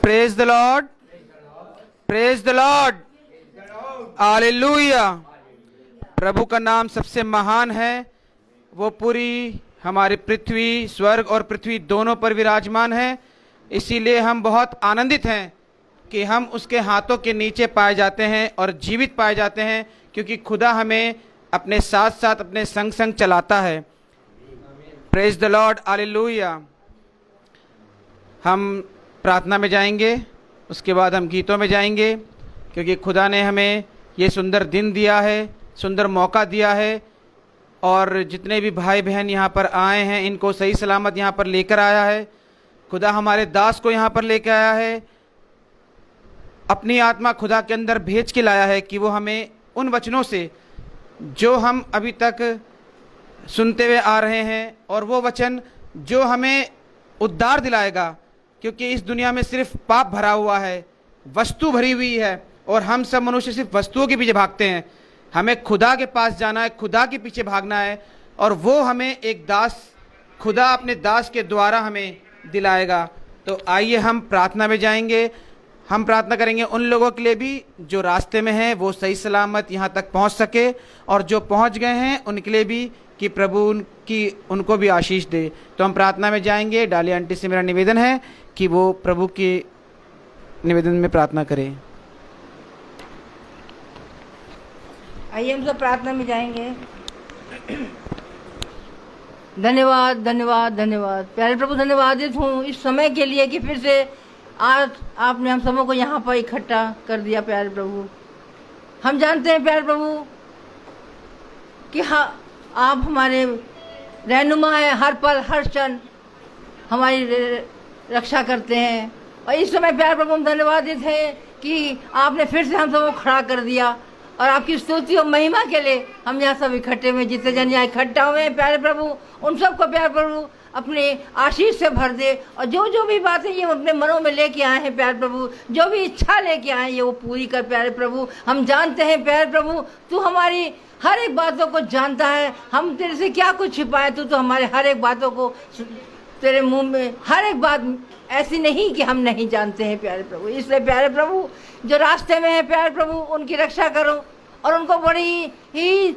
Praise the Lord, praise the Lord, hallelujah. प्रभु का नाम सबसे महान है। वो पूरी हमारी पृथ्वी, स्वर्ग और पृथ्वी दोनों पर विराजमान है। इसीलिए हम बहुत आनंदित हैं कि हम उसके हाथों के नीचे पाए जाते हैं और जीवित पाए जाते हैं, क्योंकि खुदा हमें अपने साथ साथ अपने संग संग चलाता है। Praise the Lord, hallelujah. हम प्रार्थना में जाएंगे, उसके बाद हम गीतों में जाएंगे, क्योंकि खुदा ने हमें ये सुंदर दिन दिया है, सुंदर मौका दिया है। और जितने भी भाई बहन यहाँ पर आए हैं, इनको सही सलामत यहाँ पर लेकर आया है। खुदा हमारे दास को यहाँ पर लेकर आया है, अपनी आत्मा खुदा के अंदर भेज के लाया है कि वो हमें उन वचनों से जो हम अभी तक सुनते हुए आ रहे हैं, और वो वचन जो हमें उद्धार दिलाएगा, क्योंकि इस दुनिया में सिर्फ पाप भरा हुआ है, वस्तु भरी हुई है, और हम सब मनुष्य सिर्फ वस्तुओं के पीछे भागते हैं। हमें खुदा के पास जाना है, खुदा के पीछे भागना है, और वो हमें एक दास, खुदा अपने दास के द्वारा हमें दिलाएगा। तो आइए हम प्रार्थना में जाएंगे। हम प्रार्थना करेंगे उन लोगों के लिए भी जो रास्ते में हैं, वो सही सलामत यहाँ तक पहुँच सके, और जो पहुँच गए हैं उनके लिए भी कि प्रभु उनको भी आशीष दे। तो हम प्रार्थना में जाएंगे। डाली आंटी से मेरा निवेदन है कि वो प्रभु के निवेदन में प्रार्थना करें। आइए हम सब प्रार्थना में जाएंगे। धन्यवाद धन्यवाद धन्यवाद प्यारे प्रभु, धन्यवादित हूँ इस समय के लिए कि फिर से आज आपने हम सबों को यहाँ पर इकट्ठा कर दिया। प्यारे प्रभु, हम जानते हैं प्यारे प्रभु कि हाँ, आप हमारे रहनुमा हैं, हर पल हर क्षण हमारी रक्षा करते हैं। और इस समय प्यारे प्रभु हम धन्यवादित हैं कि आपने फिर से हम सबको खड़ा कर दिया, और आपकी स्तुति और महिमा के लिए हम यहाँ सब इकट्ठे हुए, जितने जन यहाँ इकट्ठा हुए हैं प्यारे प्रभु, उन सबको प्यारे प्रभु अपने आशीष से भर दे। और जो जो भी बातें ये अपने मनों में लेके आए हैं प्यारे प्रभु, जो भी इच्छा लेके आए हैं, ये वो पूरी कर प्यारे प्रभु। हम जानते हैं प्यारे प्रभु, तू हमारी हर एक बातों को जानता है। हम तेरे से क्या कुछ छिपाए, तू तो हमारे हर एक बातों को, तेरे मुंह में हर एक बात ऐसी नहीं कि हम नहीं जानते हैं प्यारे प्रभु। इसलिए प्यारे प्रभु, जो रास्ते में है प्यारे प्रभु, उनकी रक्षा करो और उनको बड़ी ही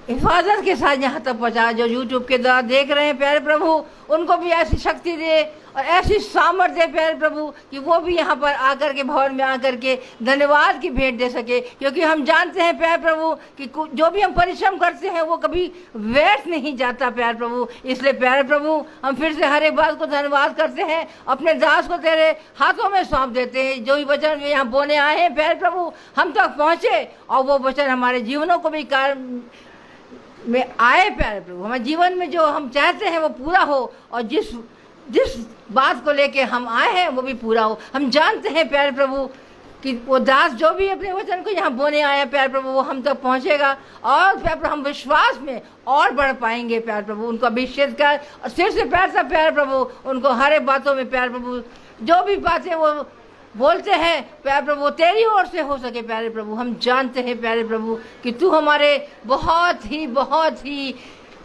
हिफाजत के साथ यहाँ तक पहुँचा। जो यूट्यूब के द्वारा देख रहे हैं प्यारे प्रभु, उनको भी ऐसी शक्ति दे और ऐसी सामर्थ्य दे प्यारे प्रभु कि वो भी यहाँ पर आकर के, भवन में आकर के धन्यवाद की भेंट दे सके। क्योंकि हम जानते हैं प्यारे प्रभु कि जो भी हम परिश्रम करते हैं वो कभी व्यर्थ नहीं जाता प्यारे प्रभु। इसलिए प्यारे प्रभु, हम फिर से हर एक बात को धन्यवाद करते हैं, अपने दास को तेरे हाथों में सौंप देते हैं। जो भी वचन यहाँ बोने आए हैं प्यारे प्रभु, हम तक पहुँचे, और वो वचन हमारे जीवनों को भी में आए प्यारे प्रभु। हमारे जीवन में जो हम चाहते हैं वो पूरा हो, और जिस बात को लेके हम आए हैं वो भी पूरा हो। हम जानते हैं प्यारे प्रभु कि वो दास जो भी अपने वचन को यहाँ बोने आया प्यारे प्रभु, वो हम तक पहुँचेगा, और प्यारे प्रभु हम विश्वास में और बढ़ पाएंगे प्यारे प्रभु। उनको अभिषेक कर और सिर से पैर तक प्यारे प्रभु, उनको हर एक बातों में प्यारे प्रभु, जो भी बातें वो बोलते हैं प्यारे प्रभु, तेरी ओर से हो सके प्यारे प्रभु। हम जानते हैं प्यारे प्रभु कि तू हमारे बहुत ही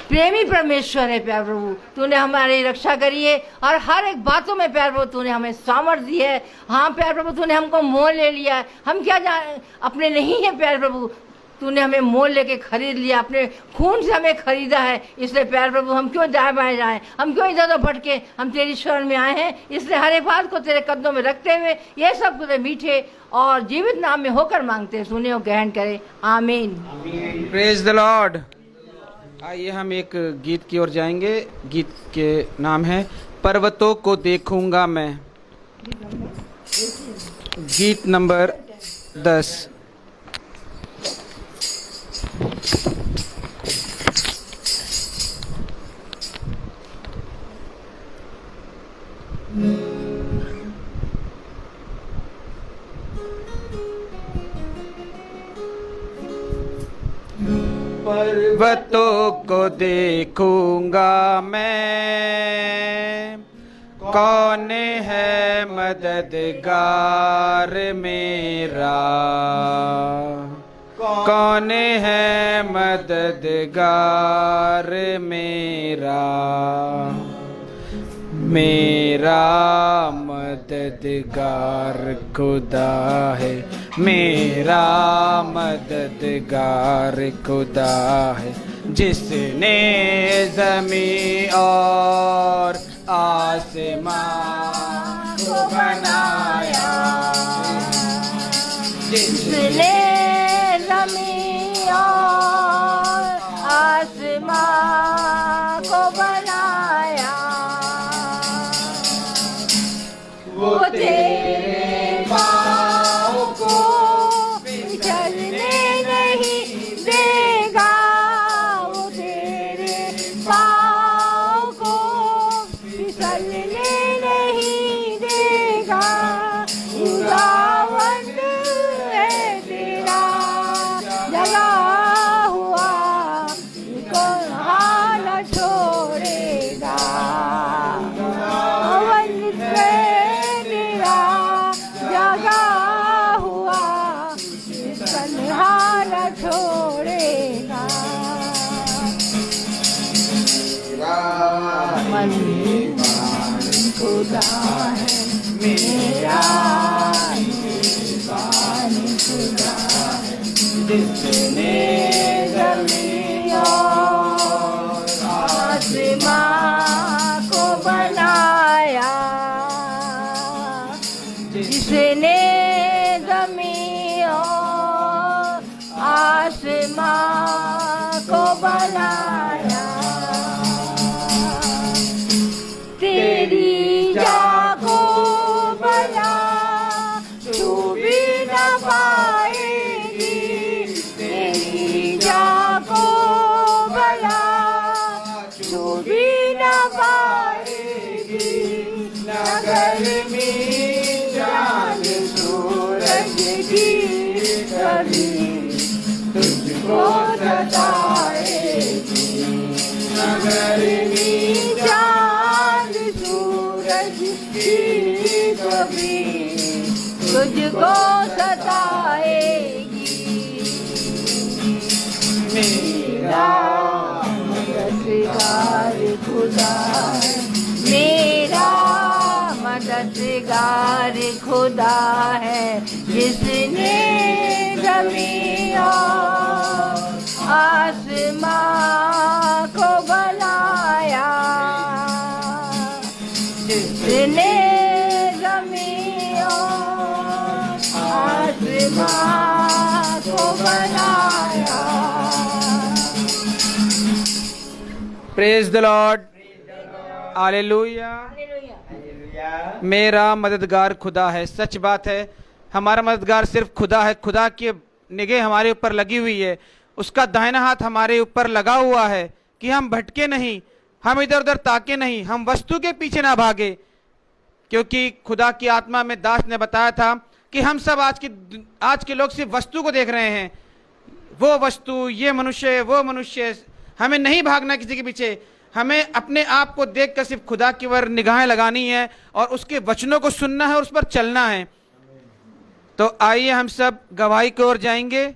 प्रेमी परमेश्वर है प्यारे प्रभु। तूने हमारी रक्षा करी है, और हर एक बातों में प्यारे प्रभु तूने हमें सामर्थ्य दी है। हाँ प्यारे प्रभु, तूने हमको मोल ले लिया है। हम क्या अपने नहीं है प्यारे प्रभु, तूने हमें मोल लेके खरीद लिया, अपने खून से हमें खरीदा है। इसलिए प्यारे प्रभु, हम क्यों दाएं बाएं जाएं, हम क्यों इधर उधर भटके, हम तेरी शरण में आए हैं। इसलिए हर एक बात को तेरे कदमों में रखते हुए ये सब कुछ मीठे और जीवित नाम में होकर मांगते हैं, सुने और ग्रहण करें, आमीन। Praise the Lord. आइए हम एक गीत की ओर जाएंगे। गीत के नाम है पर्वतों को देखूंगा मैं। गीत नंबर 10। पर्वतों को देखूंगा मैं, कौन है मददगार मेरा, कौन है मददगार मेरा, मेरा मददगार मददगार खुदा है, मेरा मददगार खुदा है, जिसने ज़मीं और आसमां को बनाया, जिसने ज़मीन और आसमां को बनाया, वो तेरे पाँव को फिसलने नहीं देगा, वो तेरे पाँव को फिसलने नहीं देगा। खुदावंद है तेरा जगा हुआ, इसको हाल छोड़ेगा। खुदावंद है तेरा जगा हुआ, इसको हाल छोड़ेगा। मनीमान खुदा है मेरा, मनीमान खुदा है, जिसने ज़मीन और आसमां को बनाया, जिसने ज़मीन और आसमां को बनाया। तेरी जागो बना तू भी न पाएगी, तेरी जागो बना तू भी न पाएगी। न गर्मी चांद सूरज की कभी तुझको सताएगी, न गर्मी चांद सूरज की कभी तुझको सताएगी। मेरा मददगार खुदा है, मेरा मददगार खुदा है, जिसने ज़मीन और आसमां को बनाया, जिसने ज़मीन और आसमां को बनाया। Praise the Lord, hallelujah. मेरा मददगार खुदा है। सच बात है, हमारा मददगार सिर्फ खुदा है। खुदा की निगाह हमारे ऊपर लगी हुई है, उसका दाहिना हाथ हमारे ऊपर लगा हुआ है कि हम भटके नहीं, हम इधर उधर ताके नहीं, हम वस्तु के पीछे ना भागे। क्योंकि खुदा की आत्मा में दास ने बताया था कि हम सब आज के लोग सिर्फ वस्तु को देख रहे हैं, वो वस्तु, ये मनुष्य, वो मनुष्य। हमें नहीं भागना किसी के पीछे, हमें अपने आप को देखकर सिर्फ खुदा की ओर निगाहें लगानी है और उसके वचनों को सुनना है और उस पर चलना है। तो आइए हम सब गवाही की ओर जाएंगे।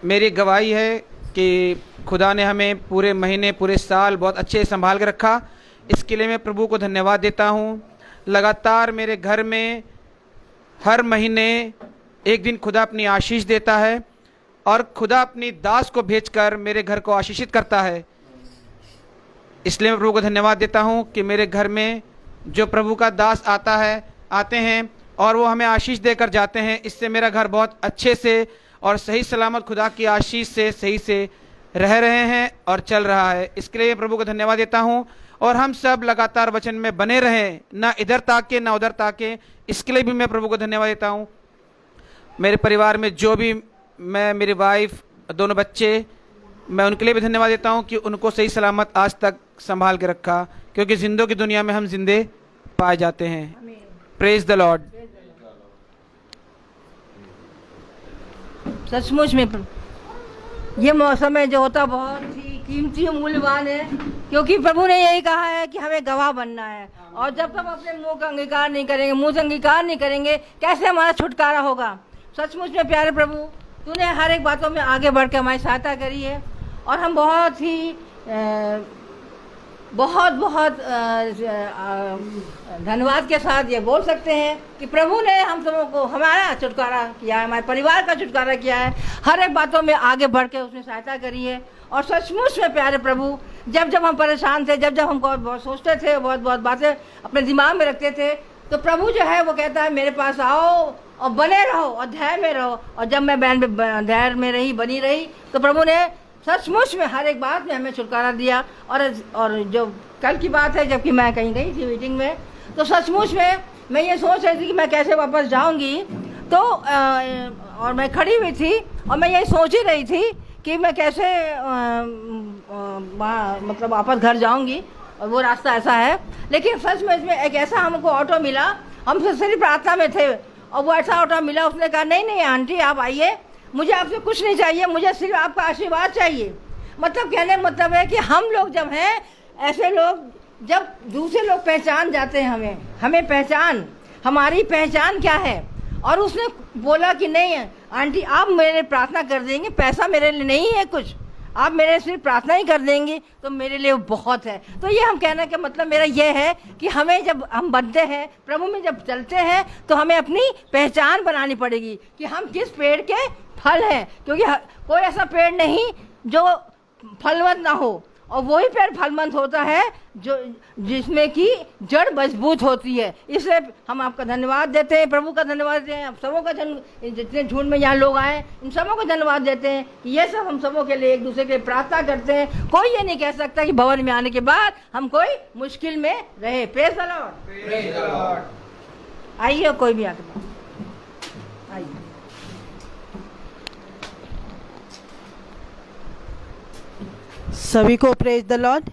मेरी गवाही है कि खुदा ने हमें पूरे महीने, पूरे साल बहुत अच्छे से संभाल के रखा। इसके लिए मैं प्रभु को धन्यवाद देता हूँ। लगातार मेरे घर में हर महीने एक दिन खुदा अपनी आशीष देता है और खुदा अपनी दास को भेजकर मेरे घर को आशीषित करता है। इसलिए मैं प्रभु को धन्यवाद देता हूँ कि मेरे घर में जो प्रभु का दास आते हैं और वो हमें आशीष देकर जाते हैं। इससे मेरा घर बहुत अच्छे से और सही सलामत खुदा की आशीष से सही से रह रहे हैं और चल रहा है। इसके लिए प्रभु को धन्यवाद देता हूँ। और हम सब लगातार वचन में बने रहें, ना इधर ताके ना उधर ताके। इसके लिए भी मैं प्रभु को धन्यवाद देता हूँ। मेरे परिवार में जो भी, मैं, मेरी वाइफ, दोनों बच्चे, मैं उनके लिए भी धन्यवाद देता हूँ कि उनको सही सलामत आज तक संभाल के रखा, क्योंकि जिंदों की दुनिया में हम जिंदे पाए जाते हैं। Praise the Lord. सचमुच में ये मौसम है जो होता बहुत ही कीमती और मूल्यवान है, क्योंकि प्रभु ने यही कहा है कि हमें गवाह बनना है। और जब तक हम अपने मुंह का अंगीकार नहीं करेंगे, मुंह से अंगीकार नहीं करेंगे, कैसे हमारा छुटकारा होगा। सचमुच में प्यारे प्रभु, तूने हर एक बातों में आगे बढ़ के हमारी सहायता करी है और हम बहुत ही बहुत बहुत धन्यवाद के साथ ये बोल सकते हैं कि प्रभु ने हम सबों को हमारा छुटकारा किया है, हमारे परिवार का छुटकारा किया है, हर एक बातों में आगे बढ़ के उसने सहायता करी है। और सचमुच में प्यारे प्रभु, जब जब हम परेशान थे, जब जब हम बहुत सोचते थे, बहुत बहुत बातें अपने दिमाग में रखते थे, तो प्रभु जो है वो कहता है मेरे पास आओ और बने रहो और धैर्य में रहो। और जब मैं धैर्य में रही, बनी रही, तो प्रभु ने सचमुच में हर एक बात में हमें छुटकारा दिया। और जो कल की बात है, जबकि मैं कहीं गई थी मीटिंग में, तो सचमुच में मैं ये सोच रही थी कि मैं कैसे वापस जाऊंगी, तो और मैं खड़ी हुई थी और मैं ये सोच ही रही थी कि मैं कैसे मतलब वापस घर जाऊंगी, और वो रास्ता ऐसा है। लेकिन सच में इसमें एक ऐसा हमको ऑटो मिला, हम सिर्फ प्रार्थना में थे और वो ऐसा ऑटो मिला, उसने कहा नहीं नहीं आंटी आप आइए, मुझे आपसे कुछ नहीं चाहिए, मुझे सिर्फ आपका आशीर्वाद चाहिए। मतलब कहने का मतलब है कि हम लोग जब हैं ऐसे लोग, जब दूसरे लोग पहचान जाते हैं हमें पहचान, हमारी पहचान क्या है। और उसने बोला कि नहीं आंटी आप मेरे प्रार्थना कर देंगे, पैसा मेरे लिए नहीं है कुछ, आप मेरे सिर्फ प्रार्थना ही कर देंगी तो मेरे लिए बहुत है। तो ये हम कहने का मतलब मेरा ये है कि हमें जब हम बनते हैं प्रभु में, जब चलते हैं, तो हमें अपनी पहचान बनानी पड़ेगी कि हम किस पेड़ के फल हैं। क्योंकि कोई ऐसा पेड़ नहीं जो फलवंत ना हो, और वही पेड़ फलवंत होता है जो जिसमें कि जड़ मजबूत होती है। इसलिए हम आपका धन्यवाद देते हैं, प्रभु का धन्यवाद देते हैं, आप सबों का जितने झुंड में यहाँ लोग आए इन सबों को धन्यवाद देते हैं कि ये सब हम सबों के लिए एक दूसरे के लिए प्रार्थना करते हैं। कोई ये नहीं कह सकता कि भवन में आने के बाद हम कोई मुश्किल में रहे। Praise the Lord. आइए कोई भी आके आइए। सभी को प्रेज द लॉर्ड।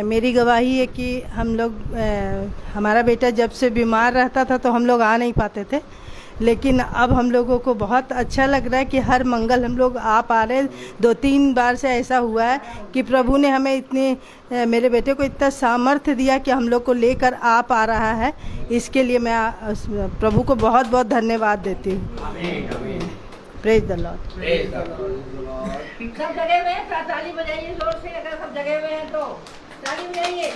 मेरी गवाही है कि हम लोग हमारा बेटा जब से बीमार रहता था तो हम लोग आ नहीं पाते थे, लेकिन अब हम लोगों को बहुत अच्छा लग रहा है कि हर मंगल हम लोग आ पा रहे हैं। 2-3 बार से ऐसा हुआ है कि प्रभु ने हमें इतनी मेरे बेटे को इतना सामर्थ्य दिया कि हम लोग को लेकर आ पा रहा है। इसके लिए मैं प्रभु को बहुत बहुत धन्यवाद देती हूँ। Praise the Lord. सब जगह में ताली बजाइए जोर से, अगर सब जगह में हैं तो ताली बजाइए।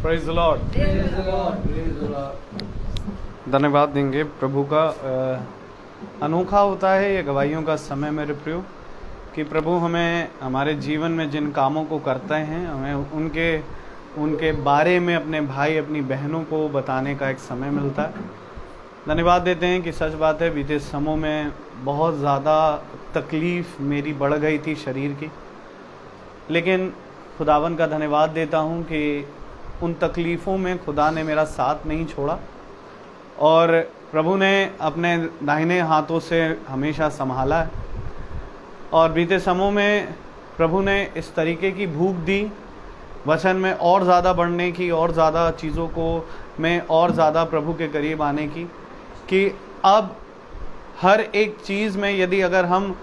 Praise the Lord. धन्यवाद देंगे प्रभु का। अनोखा होता है ये गवाहियों का समय मेरे प्रियो, कि प्रभु हमें हमारे जीवन में जिन कामों को करते हैं हमें उनके बारे में अपने भाई अपनी बहनों को बताने का एक समय मिलता है। धन्यवाद देते हैं कि सच बात है बीते समों में बहुत ज़्यादा तकलीफ़ मेरी बढ़ गई थी शरीर की, लेकिन खुदावन का धन्यवाद देता हूँ कि उन तकलीफ़ों में खुदा ने मेरा साथ नहीं छोड़ा और प्रभु ने अपने दाहिने हाथों से हमेशा संभाला है। और बीते समों में प्रभु ने इस तरीके की भूख दी वचन में और ज़्यादा बढ़ने की, और ज़्यादा चीज़ों को में और ज़्यादा प्रभु के करीब आने की, कि अब हर एक चीज़ में यदि अगर हम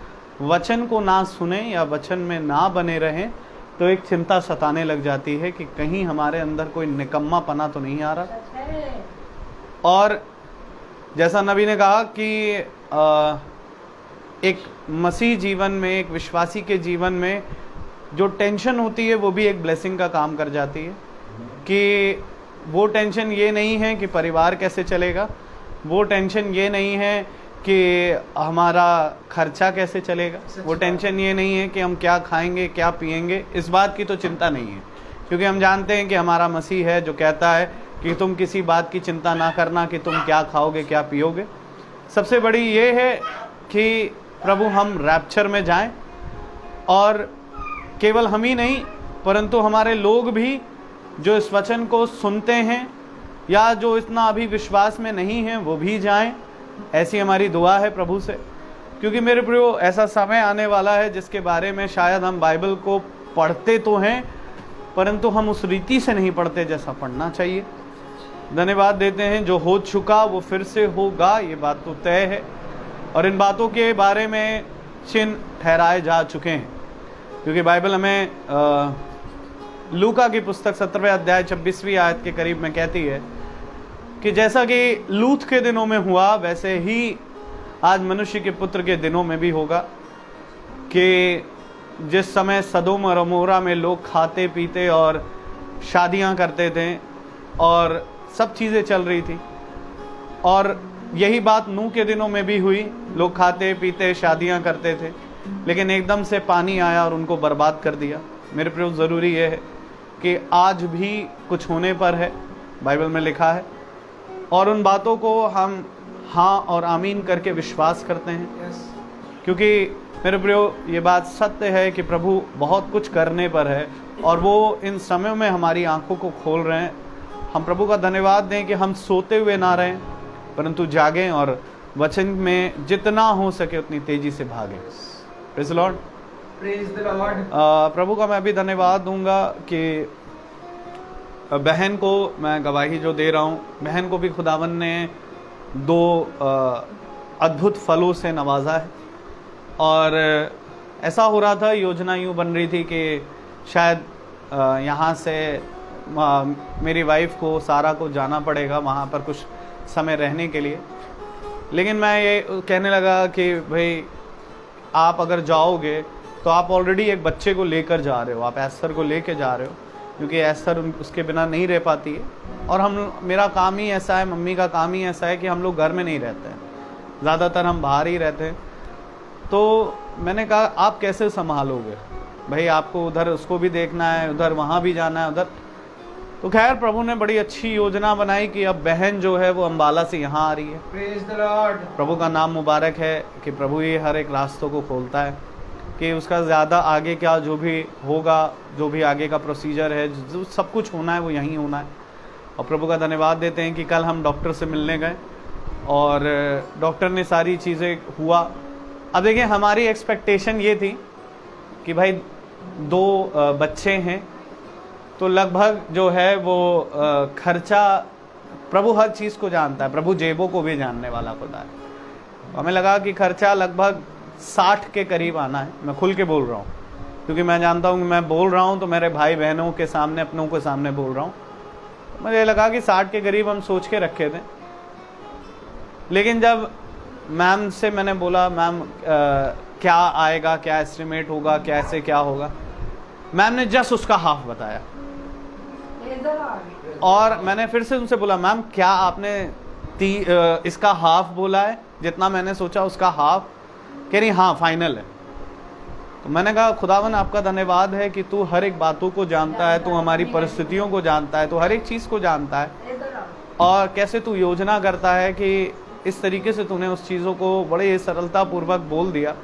वचन को ना सुने या वचन में ना बने रहें तो एक चिंता सताने लग जाती है कि कहीं हमारे अंदर कोई निकम्मापना तो नहीं आ रहा। और जैसा नबी ने कहा कि एक मसीह जीवन में, एक विश्वासी के जीवन में जो टेंशन होती है वो भी एक ब्लेसिंग का काम कर जाती है। कि वो टेंशन ये नहीं है कि परिवार कैसे चलेगा, वो टेंशन ये नहीं है कि हमारा खर्चा कैसे चलेगा, वो टेंशन ये नहीं है कि हम क्या खाएंगे क्या पिएंगे, इस बात की तो चिंता नहीं है। क्योंकि हम जानते हैं कि हमारा मसीह है जो कहता है कि तुम किसी बात की चिंता ना करना कि तुम क्या खाओगे क्या पियोगे। सबसे बड़ी ये है कि प्रभु हम रैप्चर में जाएं, और केवल हम ही नहीं परंतु हमारे लोग भी जो इस वचन को सुनते हैं या जो इतना अभी विश्वास में नहीं है वो भी जाएं। ऐसी हमारी दुआ है प्रभु से। क्योंकि मेरे प्रियो ऐसा समय आने वाला है जिसके बारे में शायद हम बाइबल को पढ़ते तो हैं परंतु हम उस रीति से नहीं पढ़ते जैसा पढ़ना चाहिए। धन्यवाद देते हैं जो हो चुका वो फिर से होगा, ये बात तो तय है और इन बातों के बारे में चिन्ह ठहराए जा चुके हैं। क्योंकि बाइबल हमें लूका की पुस्तक 17वें अध्याय 26वीं आयत के करीब में कहती है कि जैसा कि लूत के दिनों में हुआ वैसे ही आज मनुष्य के पुत्र के दिनों में भी होगा, कि जिस समय सदोम और अमोरा में लोग खाते पीते और शादियां करते थे और सब चीज़ें चल रही थी, और यही बात नूह के दिनों में भी हुई। लोग खाते पीते शादियां करते थे, लेकिन एकदम से पानी आया और उनको बर्बाद कर दिया। मेरे प्रियो, ज़रूरी यह है कि आज भी कुछ होने पर है, बाइबल में लिखा है, और उन बातों को हम हाँ और आमीन करके विश्वास करते हैं, क्योंकि मेरे प्रियो ये बात सत्य है कि प्रभु बहुत कुछ करने पर है और वो इन समयों में हमारी आंखों को खोल रहे हैं। हम प्रभु का धन्यवाद दें कि हम सोते हुए ना रहें, परंतु जागें और वचन में जितना हो सके उतनी तेजी से भागें। Praise the Lord. Praise the Lord. प्रभु का मैं भी धन्यवाद दूंगा कि बहन को मैं गवाही जो दे रहा हूँ, बहन को भी खुदावन ने 2 अद्भुत फलों से नवाजा है। और ऐसा हो रहा था, योजना यूँ बन रही थी कि शायद यहाँ से मेरी वाइफ को, सारा को जाना पड़ेगा वहाँ पर कुछ समय रहने के लिए। लेकिन मैं ये कहने लगा कि भाई आप अगर जाओगे तो आप ऑलरेडी एक बच्चे को लेकर जा रहे हो, आप एस्थर को लेकर जा रहे हो, क्योंकि एस्थर उसके बिना नहीं रह पाती है। और मेरा काम ही ऐसा है, मम्मी का काम ही ऐसा है कि हम लोग घर में नहीं रहते हैं, ज़्यादातर हम बाहर ही रहते हैं। तो मैंने कहा आप कैसे संभालोगे भाई, आपको उधर उसको भी देखना है, उधर वहाँ भी जाना है, उधर। तो खैर प्रभु ने बड़ी अच्छी योजना बनाई कि अब बहन जो है वो अम्बाला से यहाँ आ रही है। Praise the Lord. प्रभु का नाम मुबारक है कि प्रभु ही हर एक रास्तों को खोलता है, कि उसका ज़्यादा आगे क्या जो भी होगा, जो भी आगे का प्रोसीजर है, जो सब कुछ होना है वो यहीं होना है। और प्रभु का धन्यवाद देते हैं कि कल हम डॉक्टर से मिलने गए और डॉक्टर ने सारी चीज़ें हुआ। अब देखिए हमारी एक्सपेक्टेशन ये थी कि भाई 2 बच्चे हैं तो लगभग जो है वो खर्चा, प्रभु हर चीज़ को जानता है, प्रभु जेबों को भी जानने वाला खुदा है। हमें लगा कि खर्चा लगभग 60 के करीब आना है। मैं खुल के बोल रहा हूँ, क्योंकि मैं जानता हूँ कि मैं बोल रहा हूँ तो मेरे भाई बहनों के सामने, अपनों के सामने बोल रहा हूँ। मुझे लगा कि 60 के करीब हम सोच के रखे थे। लेकिन जब मैम से मैंने बोला, मैम क्या आएगा, क्या एस्टिमेट होगा, कैसे क्या होगा, मैम ने जस्ट उसका हाफ बताया। और मैंने फिर से उनसे बोला, मैम क्या आपने इसका हाफ बोला है, जितना मैंने सोचा उसका हाफ? कह रही हाँ फाइनल है। तो मैंने कहा खुदावन आपका धन्यवाद है कि तू हर एक बातों को जानता है, तू हमारी परिस्थितियों को जानता है, तू हर एक चीज़ को जानता है, और कैसे तू योजना करता है कि इस तरीके से तूने उस चीज़ों को बड़े सरलता पूर्वक बोल दिया।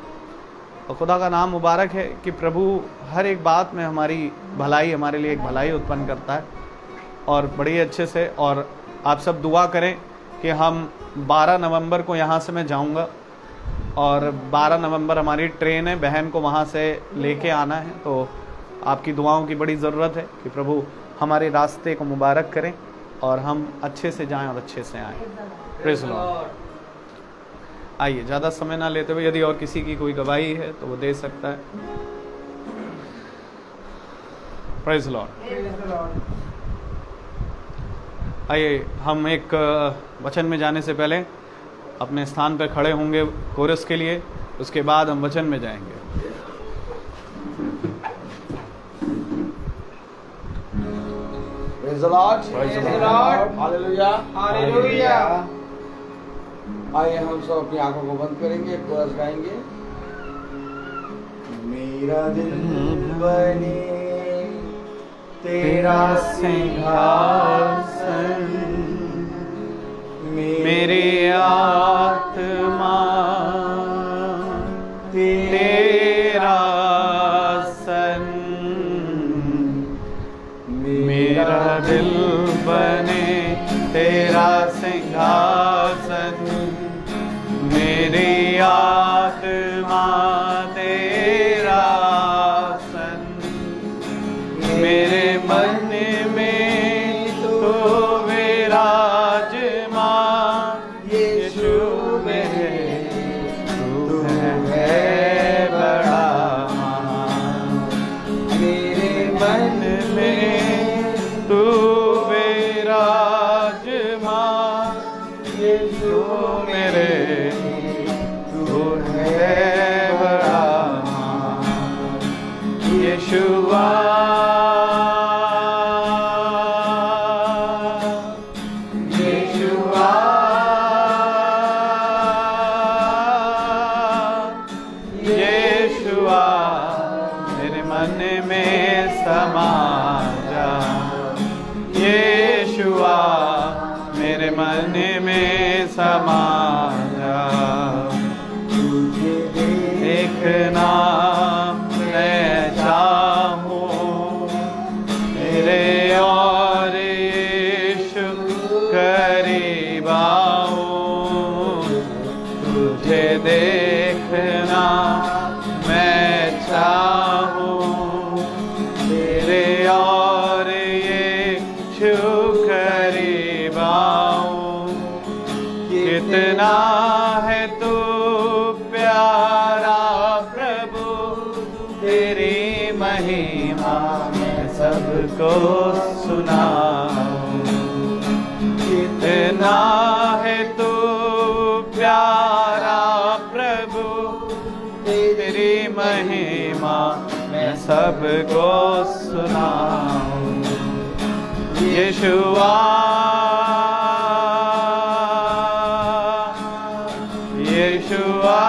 और खुदा का नाम मुबारक है कि प्रभु हर एक बात में हमारी भलाई, हमारे लिए एक भलाई उत्पन्न करता है और बड़ी अच्छे से। और आप सब दुआ करें कि हम 12 नवंबर को यहाँ से मैं जाऊँगा और 12 नवंबर हमारी ट्रेन है, बहन को वहाँ से लेके आना है। तो आपकी दुआओं की बड़ी ज़रूरत है कि प्रभु हमारे रास्ते को मुबारक करें और हम अच्छे से जाएं और अच्छे से आएँ। Praise Lord. आइए ज़्यादा समय ना लेते हुए, यदि और किसी की कोई गवाही है तो वो दे सकता है। Praise Lord. आइए हम एक वचन में जाने से पहले अपने स्थान पर खड़े होंगे कोरस के लिए, उसके बाद हम वचन में जाएंगे। Praise the Lord. Praise the Lord. Hallelujah. Hallelujah. आइए हम सब अपनी आंखों को बंद करेंगे, कोरस गाएंगे। मेरा दिल बने तेरा सिंहासन, मेरे आत्मा तेरा सन, मेरा दिल बने तेरा सिंहासन, मेरी आत्मा तेरा सन, मेरे मन में तो विराजमान यीशु तू मेरे तू है बड़ा यीशुआ यीशुआ यीशुआ मेरे मन में समा जा यीशुआ मेरे मन में समा जा तुझे देखना मैं चाहूं तेरे और यीशु करीब आऊं तुझे देखना मैं चाहूं तेरे और यीशु करीब आऊं कितना है तू प्यारा प्रभु तेरी महिमा मैं सबको सुनाऊं कितना है तू प्यारा प्रभु तेरी महिमा मैं सबको सुनाऊं यीशुआ यीशुआ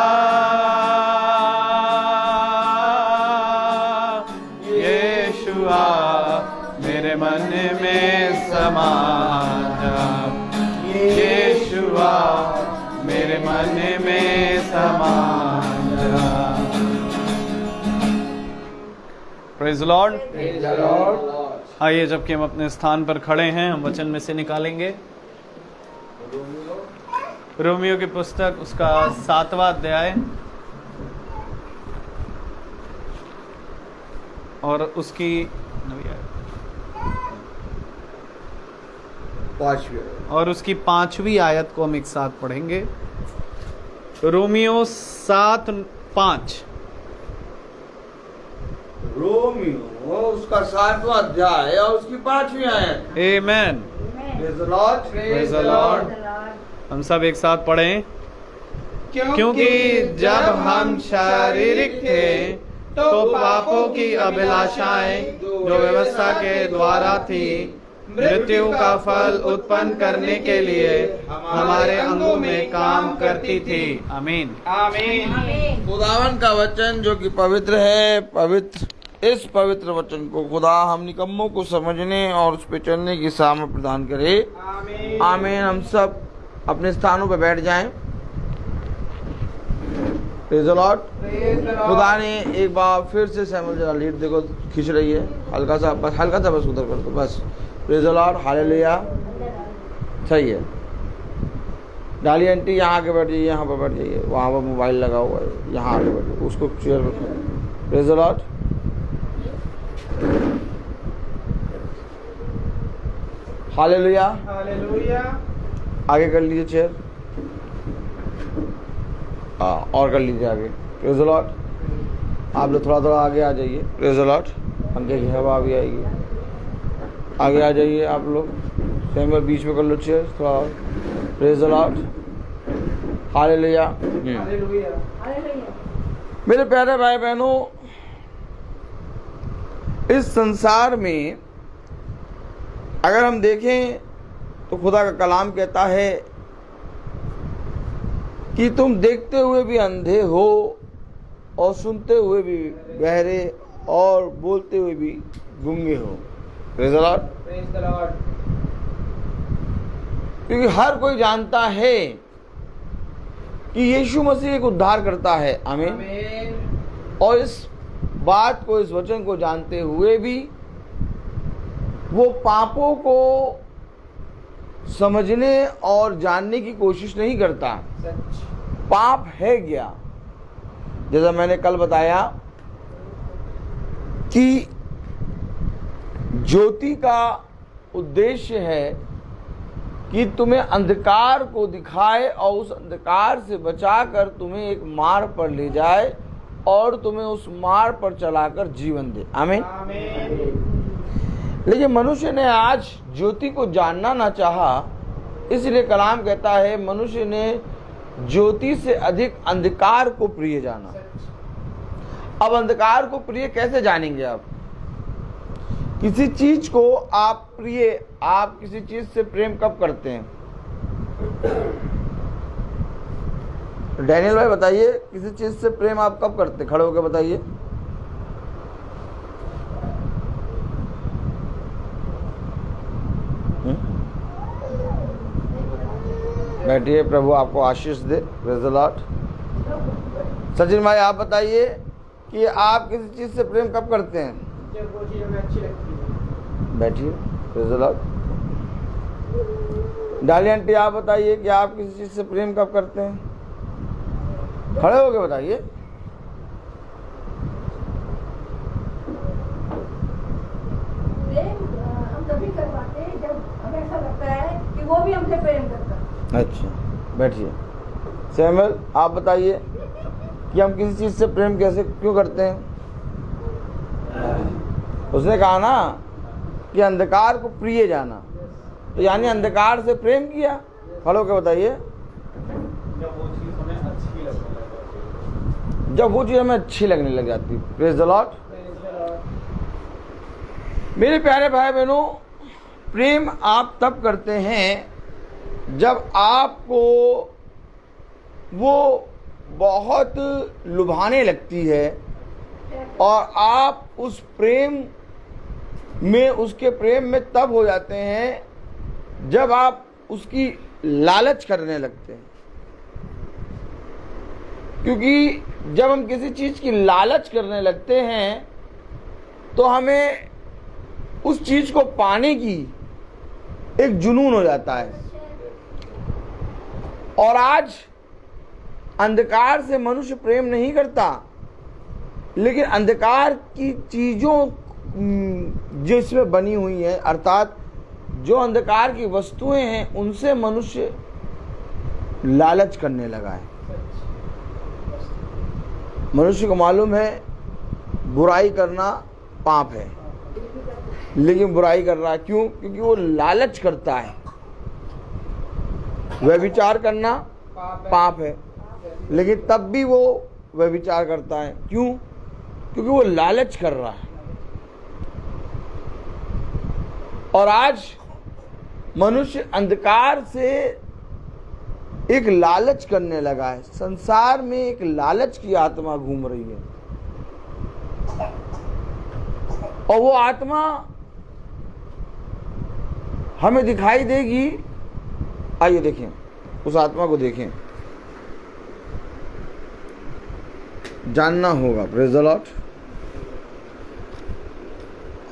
यीशुआ मेरे मन में समा जा यीशुआ मेरे मन में समा जा praise the Lord. Praise the Lord. आइए जबकि हम अपने स्थान पर खड़े हैं हम वचन में से निकालेंगे रोमियो की पुस्तक उसका 7वां अध्याय और उसकी 5वीं आयत को हम एक साथ पढ़ेंगे। रोमियो 7:5 रोमियो उसका 7वां अध्याय और उसकी 5वीं आयत। आमेन। Praise the Lord. Praise the Lord। हम सब एक साथ पढ़ें। क्योंकि जब हम शारीरिक थे तो पापों की अभिलाषाएं जो व्यवस्था के द्वारा थी मृत्यु का फल उत्पन्न करने के लिए हमारे अंगों में काम करती थी। आमीन आमीन। खुदावन का वचन जो कि पवित्र है, इस पवित्र वचन को खुदा हम निकम्मों को समझने और उस पे चलने की सामर्थ प्रदान करे। आमीन। आमीन। हम सब अपने स्थानों पर बैठ जाएं। Praise the Lord. खुदा ने एक बार फिर से सैमुअल जरा लीड देखो खींच रही है, हल्का सा बस उधर कर दो बस। Praise the Lord. हालेलुया। सही है। डाली आंटी यहाँ आके बैठ जाइए, यहाँ पर बैठ जाइए, वहाँ पर मोबाइल लगा हुआ है, यहाँ आके बैठ जाइए, उसको चेयर पर। Praise the Lord. Hallelujah. Hallelujah. आगे कर लीजिए चेयर, और कर लीजिए आगे। Praise the Lord. आप लोग थोड़ा थोड़ा आगे आ जाइए। Praise the Lord. पंखे की हवा भी आएगी। आगे आ जाइए आप लोग, सैमुअल बीच में कर लो चेयर थोड़ा और। Praise the Lord. Hallelujah. Hallelujah. मेरे प्यारे भाई बहनों, इस संसार में अगर हम देखें तो खुदा का कलाम कहता है कि तुम देखते हुए भी अंधे हो और सुनते हुए भी बहरे और बोलते हुए भी गूंगे हो। Praise the Lord. Praise the Lord. क्योंकि हर कोई जानता है कि यीशु मसीह एक उद्धार करता है। आमीन। आमीन। और इस बात को, इस वचन को जानते हुए भी वो पापों को समझने और जानने की कोशिश नहीं करता। सच। पाप है क्या? जैसा मैंने कल बताया कि ज्योति का उद्देश्य है कि तुम्हें अंधकार को दिखाए और उस अंधकार से बचाकर तुम्हें एक मार्ग पर ले जाए और तुम्हें उस मार्ग पर चलाकर जीवन दे। आमीन। आमीन। लेकिन मनुष्य ने आज ज्योति को जानना ना चाहा इसलिए कलाम कहता है मनुष्य ने ज्योति से अधिक अंधकार को प्रिय जाना। अब अंधकार को प्रिय कैसे जानेंगे आप? किसी चीज को आप किसी चीज से प्रेम कब करते हैं? डैनियल भाई बताइए, किसी चीज से प्रेम आप कब करते हैं? खड़े होकर बताइए। बैठिए, प्रभु आपको आशीष दे। Praise the lord. सचिन भाई आप बताइए कि आप किसी चीज से प्रेम कब करते हैं? जब वो चीज़ हमें अच्छी लगती है। बैठिए। Praise the Lord. डाली आंटी आप बताइए कि आप किसी चीज से प्रेम कब करते हैं? खड़े होके बताइए। हम तभी कर पाते हैं जब हमें ऐसा लगता है कि वो भी हमसे प्रेम करता है। अच्छा, बैठिए। सैमुअल आप बताइए कि हम किसी चीज से प्रेम क्यों करते हैं? उसने कहा ना कि अंधकार को प्रिय जाना, तो यानी अंधकार से प्रेम किया। खड़े होके बताइए। जब वो चीज़ हमें अच्छी लगने लग जाती। Praise the Lord. मेरे प्यारे भाई बहनों, प्रेम आप तब करते हैं जब आपको वो बहुत लुभाने लगती है और आप उसके प्रेम में तब हो जाते हैं जब आप उसकी लालच करने लगते हैं। क्योंकि जब हम किसी चीज की लालच करने लगते हैं तो हमें उस चीज को पाने की एक जुनून हो जाता है। और आज अंधकार से मनुष्य प्रेम नहीं करता, लेकिन अंधकार की चीजों जो इसमें बनी हुई है, अर्थात जो अंधकार की वस्तुएं हैं, उनसे मनुष्य लालच करने लगा है। मनुष्य को मालूम है बुराई करना पाप है, लेकिन बुराई कर रहा है। क्यों? क्योंकि वो लालच करता है। व्यभिचार करना पाप है, लेकिन तब भी वो व्यभिचार करता है। क्यों? क्योंकि वो लालच कर रहा है। और आज मनुष्य अंधकार से एक लालच करने लगा है। संसार में एक लालच की आत्मा घूम रही है, और वो आत्मा हमें दिखाई देगी। आइए देखें, उस आत्मा को देखें, जानना होगा। Praise the Lord.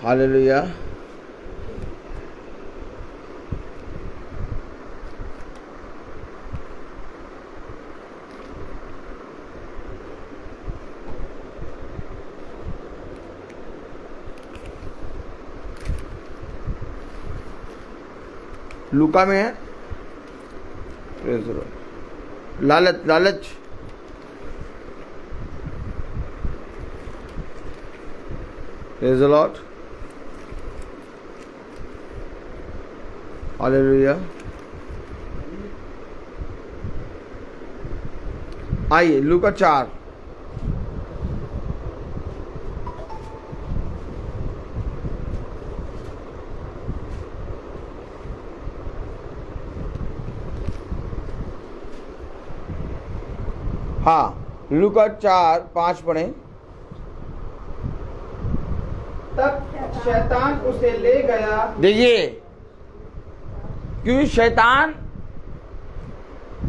हालेलुया। लूका में है। Praise the Lord. लालच प्रेज़ द लॉर्ड। हालेलुया। आइए लूका 4। हाँ, लूका 4:5 पढ़ें। तब शैतान उसे ले गया। देखिए, क्योंकि शैतान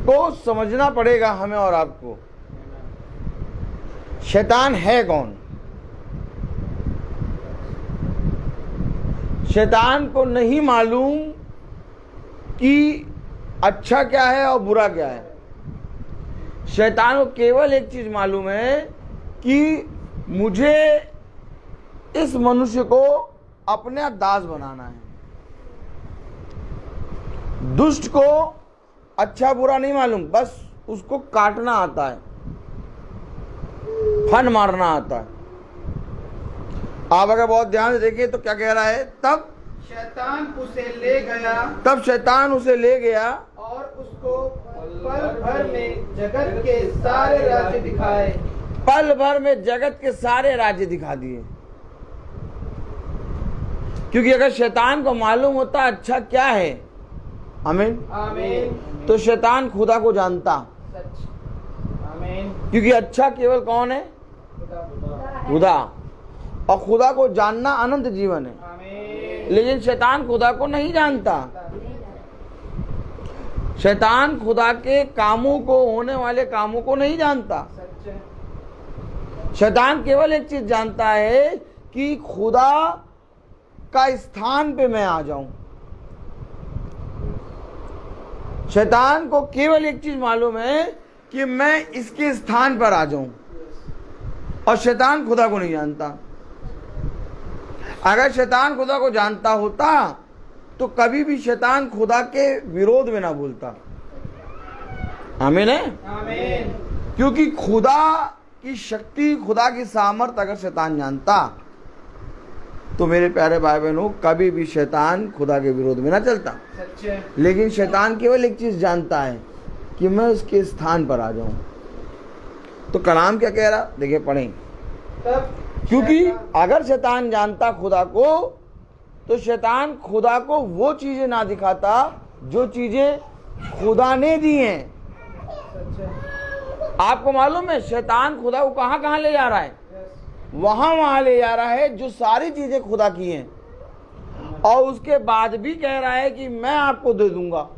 को समझना पड़ेगा हमें और आपको। शैतान है कौन? शैतान को नहीं मालूम कि अच्छा क्या है और बुरा क्या है। शैतान को केवल एक चीज मालूम है कि मुझे इस मनुष्य को अपने दास बनाना है। दुष्ट को अच्छा बुरा नहीं मालूम, बस उसको काटना आता है, फन मारना आता है। आप अगर बहुत ध्यान से देखिए तो क्या कह रहा है? तब शैतान उसे ले गया तब शैतान उसे ले गया और उसको पल भर में जगत के सारे राज्य दिखाए। पल भर में जगत के सारे राज्य दिखा दिए। क्योंकि अगर शैतान को मालूम होता अच्छा क्या है, आमीन, आमीन, तो शैतान खुदा को जानता। सच, आमीन, क्योंकि अच्छा केवल कौन है? खुदा। और खुदा को जानना अनंत जीवन है। आमीन, लेकिन शैतान खुदा को नहीं जानता। शैतान खुदा के कामों को, होने वाले कामों को नहीं जानता। सच, शैतान केवल एक चीज जानता है कि खुदा का स्थान पे मैं आ जाऊं। शैतान को केवल एक चीज मालूम है कि मैं इसके स्थान पर आ जाऊं। और शैतान खुदा को नहीं जानता। अगर शैतान खुदा को जानता होता तो कभी भी शैतान खुदा के विरोध में ना बोलता। आमीन है। आमीन, क्योंकि खुदा की शक्ति, खुदा की सामर्थ अगर शैतान जानता तो मेरे प्यारे भाई बहनों, कभी भी शैतान खुदा के विरोध में ना चलता। सच, लेकिन शैतान केवल एक चीज जानता है कि मैं उसके स्थान पर आ जाऊं। तो कलाम क्या कह रहा, देखिए पढ़ें। तब क्योंकि शैतान- अगर शैतान जानता खुदा को तो शैतान खुदा को वो चीजें ना दिखाता जो चीजें खुदा ने दी हैं। सच, आपको मालूम है शैतान खुदा को कहां कहां ले जा रहा है? वहां ले जा रहा है जो सारी चीजें खुदा की हैं, और उसके बाद भी कह रहा है कि मैं आपको दे दूंगा।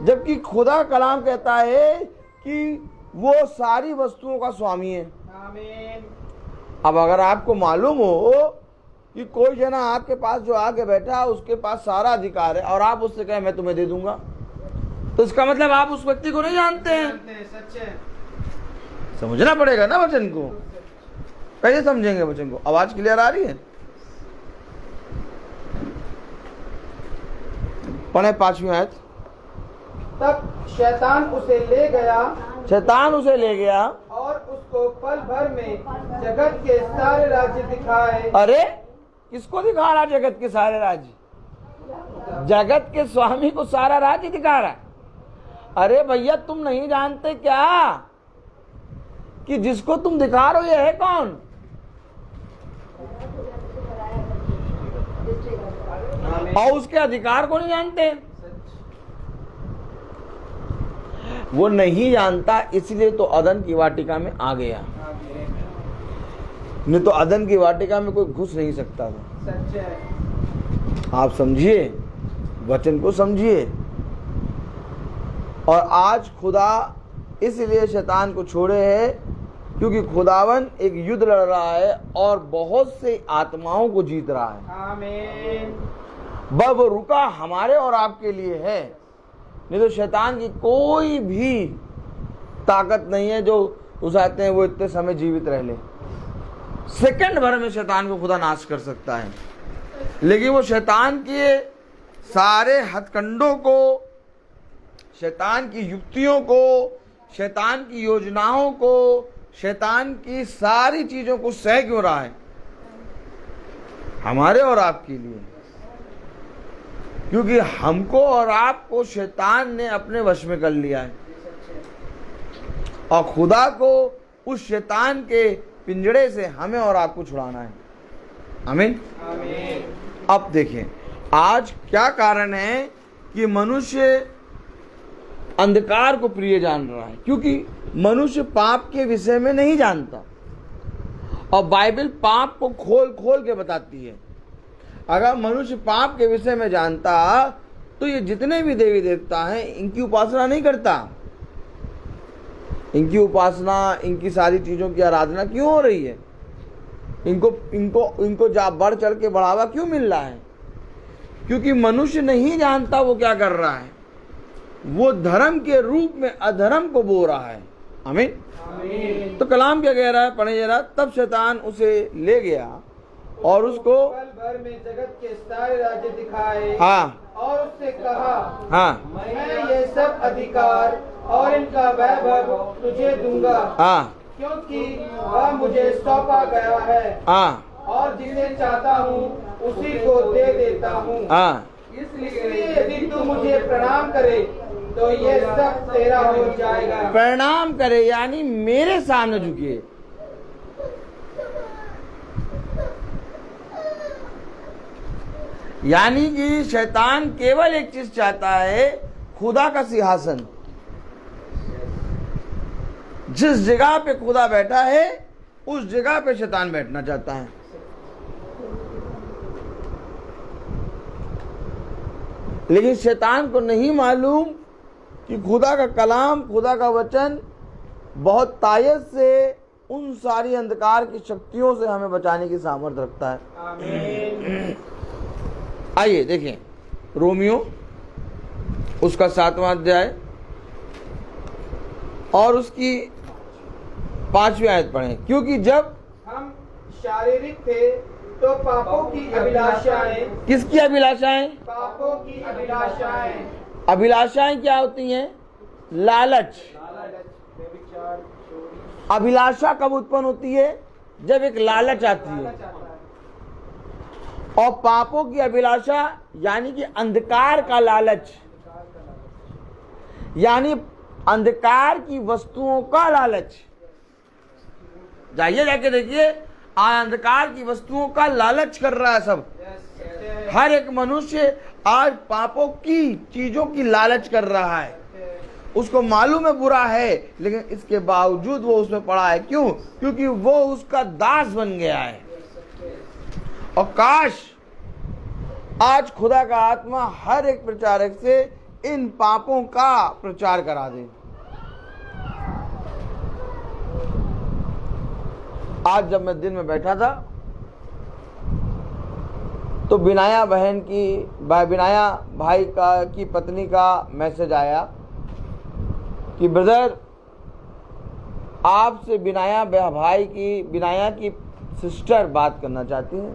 जबकि खुदा कलाम कहता है कि वो सारी वस्तुओं का स्वामी है। आमीन, अब अगर आपको मालूम हो कि कोई जना आपके पास जो आके बैठा, उसके पास सारा अधिकार है, और आप उससे कहें मैं तुम्हें दे दूंगा, तो इसका मतलब आप उस व्यक्ति को नहीं जानते हैं। जानते हैं, सच है। समझना पड़ेगा ना वचन को। कैसे समझेंगे वचन को? आवाज क्लियर आ रही है? पढ़े 5वीं आयत। तब शैतान उसे ले गया शैतान उसे ले गया और उसको पल भर में जगत के सारे राज्य दिखाए। अरे किसको दिखा रहा? जगत के सारे राज्य। जगत के स्वामी को सारा राज्य दिखा रहा है। अरे भैया, तुम नहीं जानते क्या कि जिसको तुम दिखा रहे हो ये है कौन? और उसके अधिकार को नहीं जानते। वो नहीं जानता, इसलिए तो अदन की वाटिका में आ गया। नहीं तो अदन की वाटिका में कोई घुस नहीं सकता था। सच है। आप समझिए, वचन को समझिए। और आज खुदा इसलिए शैतान को छोड़े है क्योंकि खुदावन एक युद्ध लड़ रहा है और बहुत से आत्माओं को जीत रहा है। आमीन, वह वो रुका हमारे और आपके लिए है। नहीं तो शैतान की कोई भी ताकत नहीं है जो चाहते हैं वो इतने समय जीवित रह ले। सेकंड भर में शैतान को खुदा नाश कर सकता है। लेकिन वो शैतान के सारे हथकंडों को, शैतान की युक्तियों को, शैतान की योजनाओं को, शैतान की सारी चीजों को सह क्यों रहा है? हमारे और आपके लिए। क्योंकि हमको और आपको शैतान ने अपने वश में कर लिया है, और खुदा को उस शैतान के पिंजड़े से हमें और आपको छुड़ाना है। आमीन। आमीन। अब देखें आज क्या कारण है कि मनुष्य अंधकार को प्रिय जान रहा है। क्योंकि मनुष्य पाप के विषय में नहीं जानता, और बाइबल पाप को खोल खोल के बताती है। अगर मनुष्य पाप के विषय में जानता तो ये जितने भी देवी देवता हैं इनकी उपासना नहीं करता। इनकी उपासना, इनकी सारी चीजों की आराधना क्यों हो रही है? इनको जा बढ़ चढ़ के बढ़ावा क्यों मिल रहा है? क्योंकि मनुष्य नहीं जानता वो क्या कर रहा है। वो धर्म के रूप में अधर्म को बो रहा है। आमीन। आमीन। तो कलाम क्या कह रहा है? पढ़े जरा। तब शैतान उसे ले गया और उसको पल भर में जगत के सारे राज्य दिखाए। हाँ और उससे कहा, हाँ मैं ये सब अधिकार और इनका वैभव तुझे दूंगा, हाँ क्योंकि वह मुझे सौंपा गया है, हाँ और जिसे चाहता हूँ उसी को दे देता हूँ। हाँ, इसलिए यदि तू मुझे प्रणाम करे तो ये सब तेरा हो जाएगा। प्रणाम करे यानी मेरे सामने झुकिए। यानी कि शैतान केवल एक चीज चाहता है, खुदा का सिंहासन। जिस जगह पे खुदा बैठा है उस जगह पे शैतान बैठना चाहता है। लेकिन शैतान को नहीं मालूम कि खुदा का कलाम, खुदा का वचन बहुत तायत से उन सारी अंधकार की शक्तियों से हमें बचाने की सामर्थ्य रखता है। आइए देखें रोमियो उसका 7वां अध्याय और उसकी 5वीं आयत पढ़ें। क्योंकि जब हम शारीरिक थे तो पापों की अभिलाषाएं, किसकी अभिलाषाएं? पापों की अभिलाषाएं, अभिलाषाएं क्या होती हैं? लालच। अभिलाषा कब उत्पन्न होती है? जब एक लालच आती है। और पापों की अभिलाषा यानी कि अंधकार का लालच, यानी अंधकार की वस्तुओं का लालच। जाइए जाके देखिए, आज अंधकार की वस्तुओं का लालच कर रहा है सब। हर एक मनुष्य आज पापों की चीजों की लालच कर रहा है। उसको मालूम है बुरा है, लेकिन इसके बावजूद वो उसमें पड़ा है। क्यों? क्योंकि वो उसका दास बन गया है। और काश आज खुदा का आत्मा हर एक प्रचारक से इन पापों का प्रचार करा दे। आज जब मैं दिन में बैठा था तो बिनाया भाई की पत्नी का मैसेज आया कि ब्रदर आपसे बिनाया की सिस्टर बात करना चाहती हैं।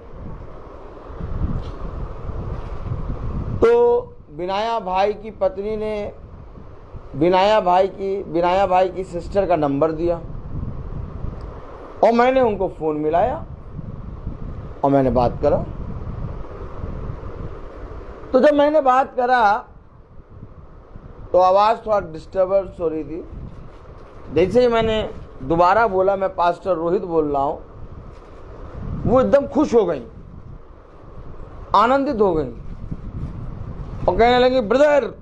तो बिनाया भाई की पत्नी ने बिनाया भाई की सिस्टर का नंबर दिया और मैंने उनको फोन मिलाया और मैंने बात करा। तो जब मैंने बात करा तो आवाज थोड़ा डिस्टर्बेंस हो रही थी। जैसे ही मैंने दोबारा बोला मैं पास्टर रोहित बोल रहा हूं, वो एकदम खुश हो गई, आनंदित हो गई और कहने लगी ब्रदर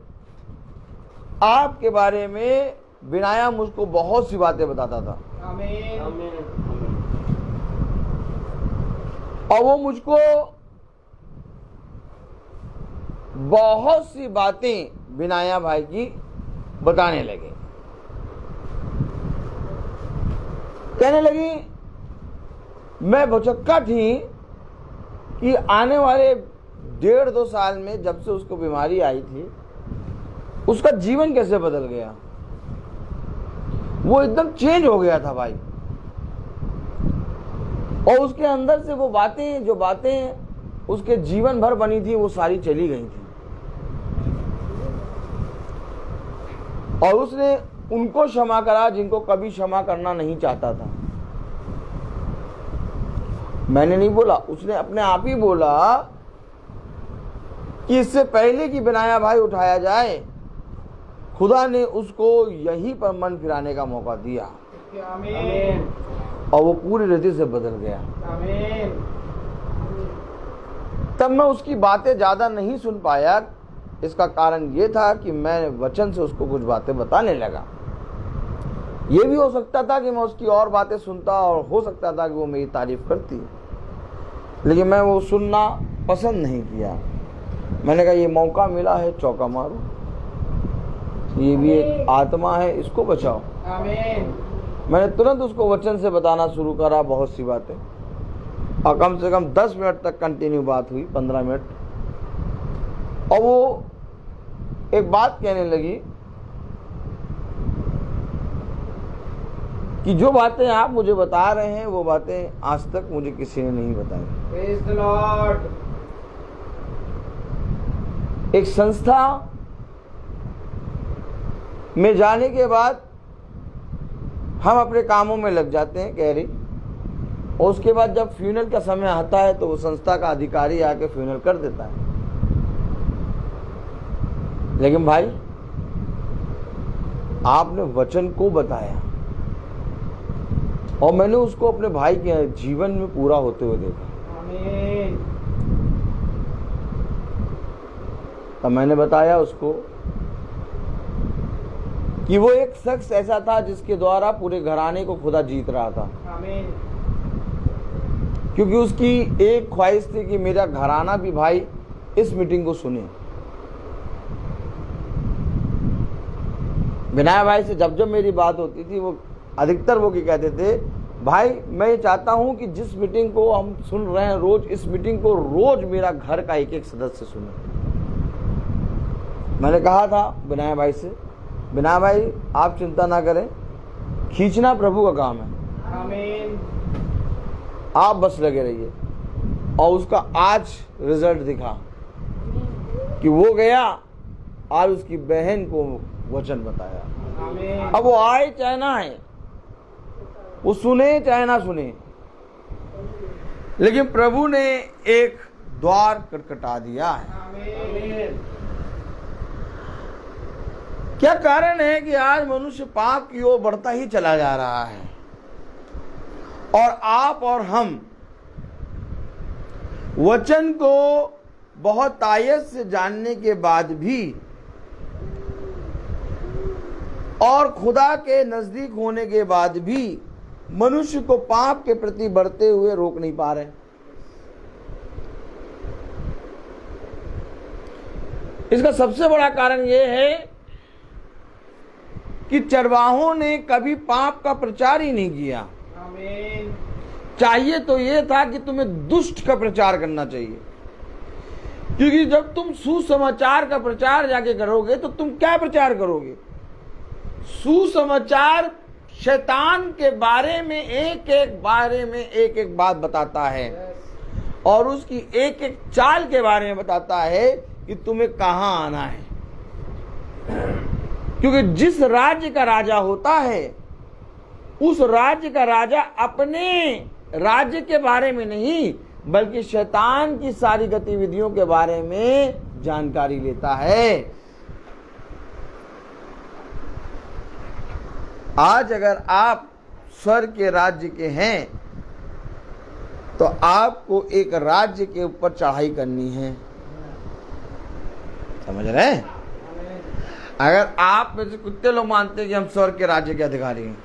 आपके बारे में बिनाया मुझको बहुत सी बातें बताता था। आमीन। और वो मुझको बहुत सी बातें बिनाया भाई की बताने लगे। कहने लगी मैं भौचक्का थी कि आने वाले 1.5-2 साल में जब से उसको बीमारी आई थी उसका जीवन कैसे बदल गया। वो एकदम चेंज हो गया था भाई। और उसके अंदर से वो बातें जो बातें उसके जीवन भर बनी थी वो सारी चली गई थी। और उसने उनको क्षमा करा जिनको कभी क्षमा करना नहीं चाहता था। मैंने नहीं बोला, उसने अपने आप ही बोला कि इससे पहले कि बिनाया भाई उठाया जाए खुदा ने उसको यहीं पर मन फिराने का मौका दिया। आमीन। और वो पूरी रीति से बदल गया। आमीन। तब मैं उसकी बातें ज्यादा नहीं सुन पाया। इसका कारण ये था कि मैं वचन से उसको कुछ बातें बताने लगा। ये भी हो सकता था कि मैं उसकी और बातें सुनता और हो सकता था कि वो मेरी तारीफ करती, लेकिन मैं वो सुनना पसंद नहीं किया। मैंने कहा ये मौका मिला है, चौका मारो। ये भी एक आत्मा है, इसको बचाओ। आमीन। मैंने तुरंत उसको वचन से बताना शुरू करा बहुत सी बातें और कम से कम 10 मिनट तक कंटिन्यू बात हुई, 15 मिनट। और वो एक बात कहने लगी कि जो बातें आप मुझे बता रहे हैं वो बातें आज तक मुझे किसी ने नहीं बताई। Praise the Lord. एक संस्था में जाने के बाद हम अपने कामों में लग जाते हैं, कह रही, और उसके बाद जब फ्यूनल का समय आता है तो वो संस्था का अधिकारी आके फ्यूनल कर देता है। लेकिन भाई आपने वचन को बताया और मैंने उसको अपने भाई के जीवन में पूरा होते हुए देखा। आमीन। तब मैंने बताया उसको कि वो एक शख्स ऐसा था जिसके द्वारा पूरे घराने को खुदा जीत रहा था। आमीन। क्योंकि उसकी एक ख्वाहिश थी कि मेरा घराना भी भाई इस मीटिंग को सुने। विनय भाई से जब जब मेरी बात होती थी वो अधिकतर वो क्या कहते थे, भाई मैं ये चाहता हूं कि जिस मीटिंग को हम सुन रहे हैं रोज, इस मीटिंग को रोज मेरा घर का एक एक सदस्य सुने। मैंने कहा था विनय भाई से, विनय भाई आप चिंता ना करें, खींचना प्रभु का काम है। आमीन। आप बस लगे रहिए। और उसका आज रिजल्ट दिखा कि वो गया और उसकी बहन को वचन बताया। आमीन। अब वो आए चाहे ना आए, वो सुने चाहे ना सुने, लेकिन प्रभु ने एक द्वार खटखटा दिया है। आमीन। क्या कारण है कि आज मनुष्य पाप की ओर बढ़ता ही चला जा रहा है और आप और हम वचन को बहुत आयत से जानने के बाद भी और खुदा के नजदीक होने के बाद भी मनुष्य को पाप के प्रति बढ़ते हुए रोक नहीं पा रहे। इसका सबसे बड़ा कारण यह है कि चरवाहों ने कभी पाप का प्रचार ही नहीं किया। आमीन। चाहिए तो यह था कि तुम्हें दुष्ट का प्रचार करना चाहिए, क्योंकि जब तुम सुसमाचार का प्रचार जाके करोगे तो तुम क्या प्रचार करोगे? सुसमाचार शैतान के बारे में एक एक बात बताता है और उसकी एक एक चाल के बारे में बताता है कि तुम्हें कहां आना है। क्योंकि जिस राज्य का राजा होता है उस राज्य का राजा अपने राज्य के बारे में नहीं बल्कि शैतान की सारी गतिविधियों के बारे में जानकारी लेता है। आज अगर आप स्वर्ग के राज्य के हैं तो आपको एक राज्य के ऊपर चढ़ाई करनी है। समझ रहे हैं? अगर आप में से कुत्ते लोग मानते हैं कि हम स्वर्ग के राज्य के अधिकारी हैं,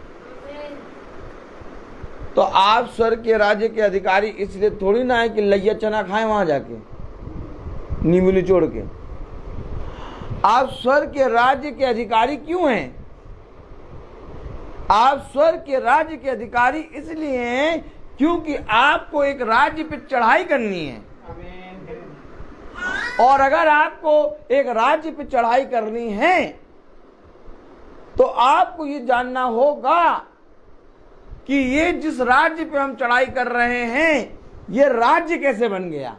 तो आप स्वर्ग के राज्य के अधिकारी इसलिए थोड़ी ना है कि लैया चना खाएं वहां जाके नींबू निचोड़ के। आप स्वर्ग के राज्य के अधिकारी क्यों हैं? आप स्वर्ग के राज्य के अधिकारी इसलिए हैं क्योंकि आपको एक राज्य पे चढ़ाई करनी है। और अगर आपको एक राज्य पे चढ़ाई करनी है तो आपको ये जानना होगा कि ये जिस राज्य पे हम चढ़ाई कर रहे हैं ये राज्य कैसे बन गया।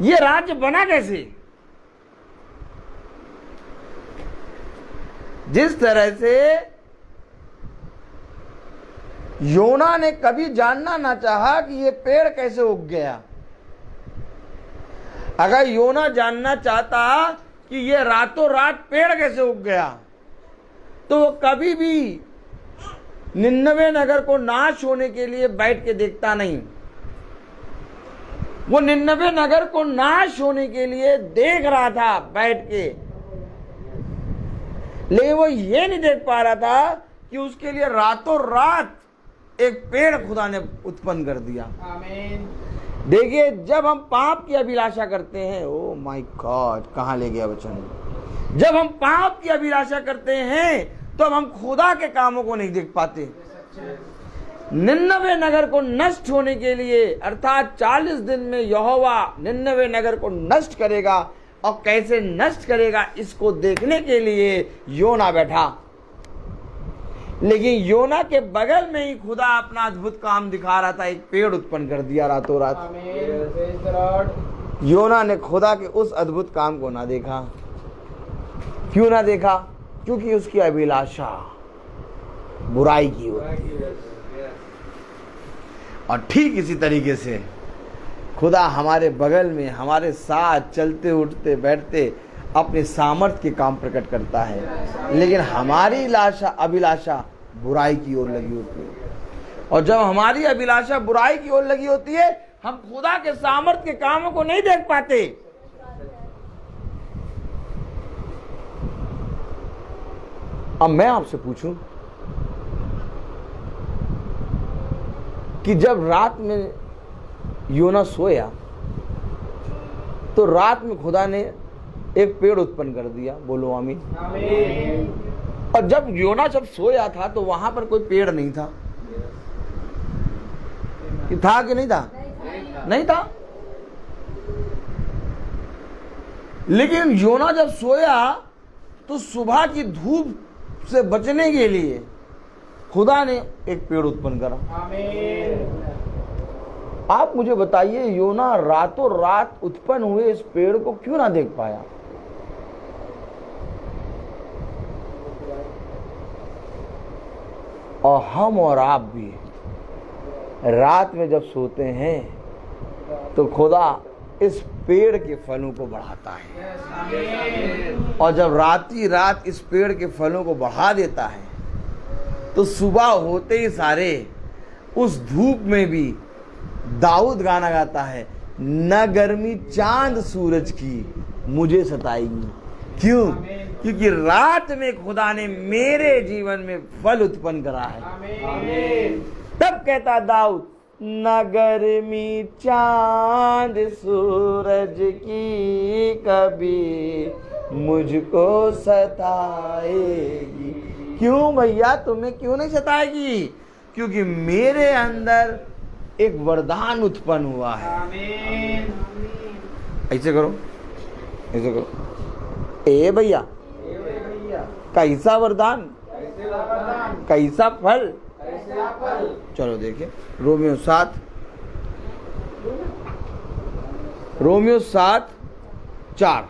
ये राज्य बना कैसे? जिस तरह से योना ने कभी जानना ना चाहा कि ये पेड़ कैसे उग गया। अगर योना जानना चाहता कि ये रातों रात पेड़ कैसे उग गया तो वो कभी भी निन्नवे नगर को नाश होने के लिए बैठ के देखता नहीं। वो निन्नवे नगर को नाश होने के लिए देख रहा था बैठ के, लेकिन वो ये नहीं देख पा रहा था कि उसके लिए रातों रात एक पेड़ खुदा ने उत्पन्न कर दिया। आमीन। देखिए जब हम पाप की अभिलाषा करते हैं, ओ माय गॉड कहां ले गया वचन। जब हम पाप की अभिलाषा करते हैं तो हम खुदा के कामों को नहीं देख पाते। निन्नवे नगर को नष्ट होने के लिए अर्थात 40 दिन में यहोवा निन्नवे नगर को नष्ट करेगा और कैसे नष्ट करेगा इसको देखने के लिए योना बैठा। लेकिन योना के बगल में ही खुदा अपना अद्भुत काम दिखा रहा था, एक पेड़ उत्पन्न कर दिया रातों रात। आमीन। योना ने खुदा के उस अद्भुत काम को ना देखा। क्यों ना देखा? क्योंकि उसकी अभिलाषा बुराई की ओर। और ठीक इसी तरीके से खुदा हमारे बगल में, हमारे साथ चलते उठते बैठते अपने सामर्थ्य के काम प्रकट करता है, लेकिन हमारी अभिलाषा बुराई की ओर लगी होती है। और जब हमारी अभिलाषा बुराई की ओर लगी होती है, हम खुदा के सामर्थ्य के कामों को नहीं देख पाते। अब मैं आपसे पूछूं कि जब रात में योना सोया तो रात में खुदा ने एक पेड़ उत्पन्न कर दिया। बोलो आमीन। और जब योना सोया था तो वहां पर कोई पेड़ नहीं था। था कि नहीं था? नहीं था। लेकिन योना जब सोया तो सुबह की धूप से बचने के लिए खुदा ने एक पेड़ उत्पन्न करा। आप मुझे बताइए, योना रातों रात उत्पन्न हुए इस पेड़ को क्यों ना देख पाया? और हम और आप भी रात में जब सोते हैं तो खुदा इस पेड़ के फलों को बढ़ाता है। और जब रात इस पेड़ के फलों को बढ़ा देता है तो सुबह होते ही सारे उस धूप में भी दाऊद गाना गाता है, न गर्मी चांद सूरज की मुझे सताएगी। क्यों? क्योंकि रात में खुदा ने मेरे जीवन में फल उत्पन्न करा है। तब कहता दाऊद, न गर्मी चांद सूरज की कभी मुझको सताएगी। क्यों भैया, तुम्हें क्यों नहीं सताएगी? क्योंकि मेरे अंदर एक वरदान उत्पन्न हुआ है। ऐसे करो, ऐसे करो। ए भैया, कैसा वरदान, कैसा फल। चलो देखिए रोमियो 7:4।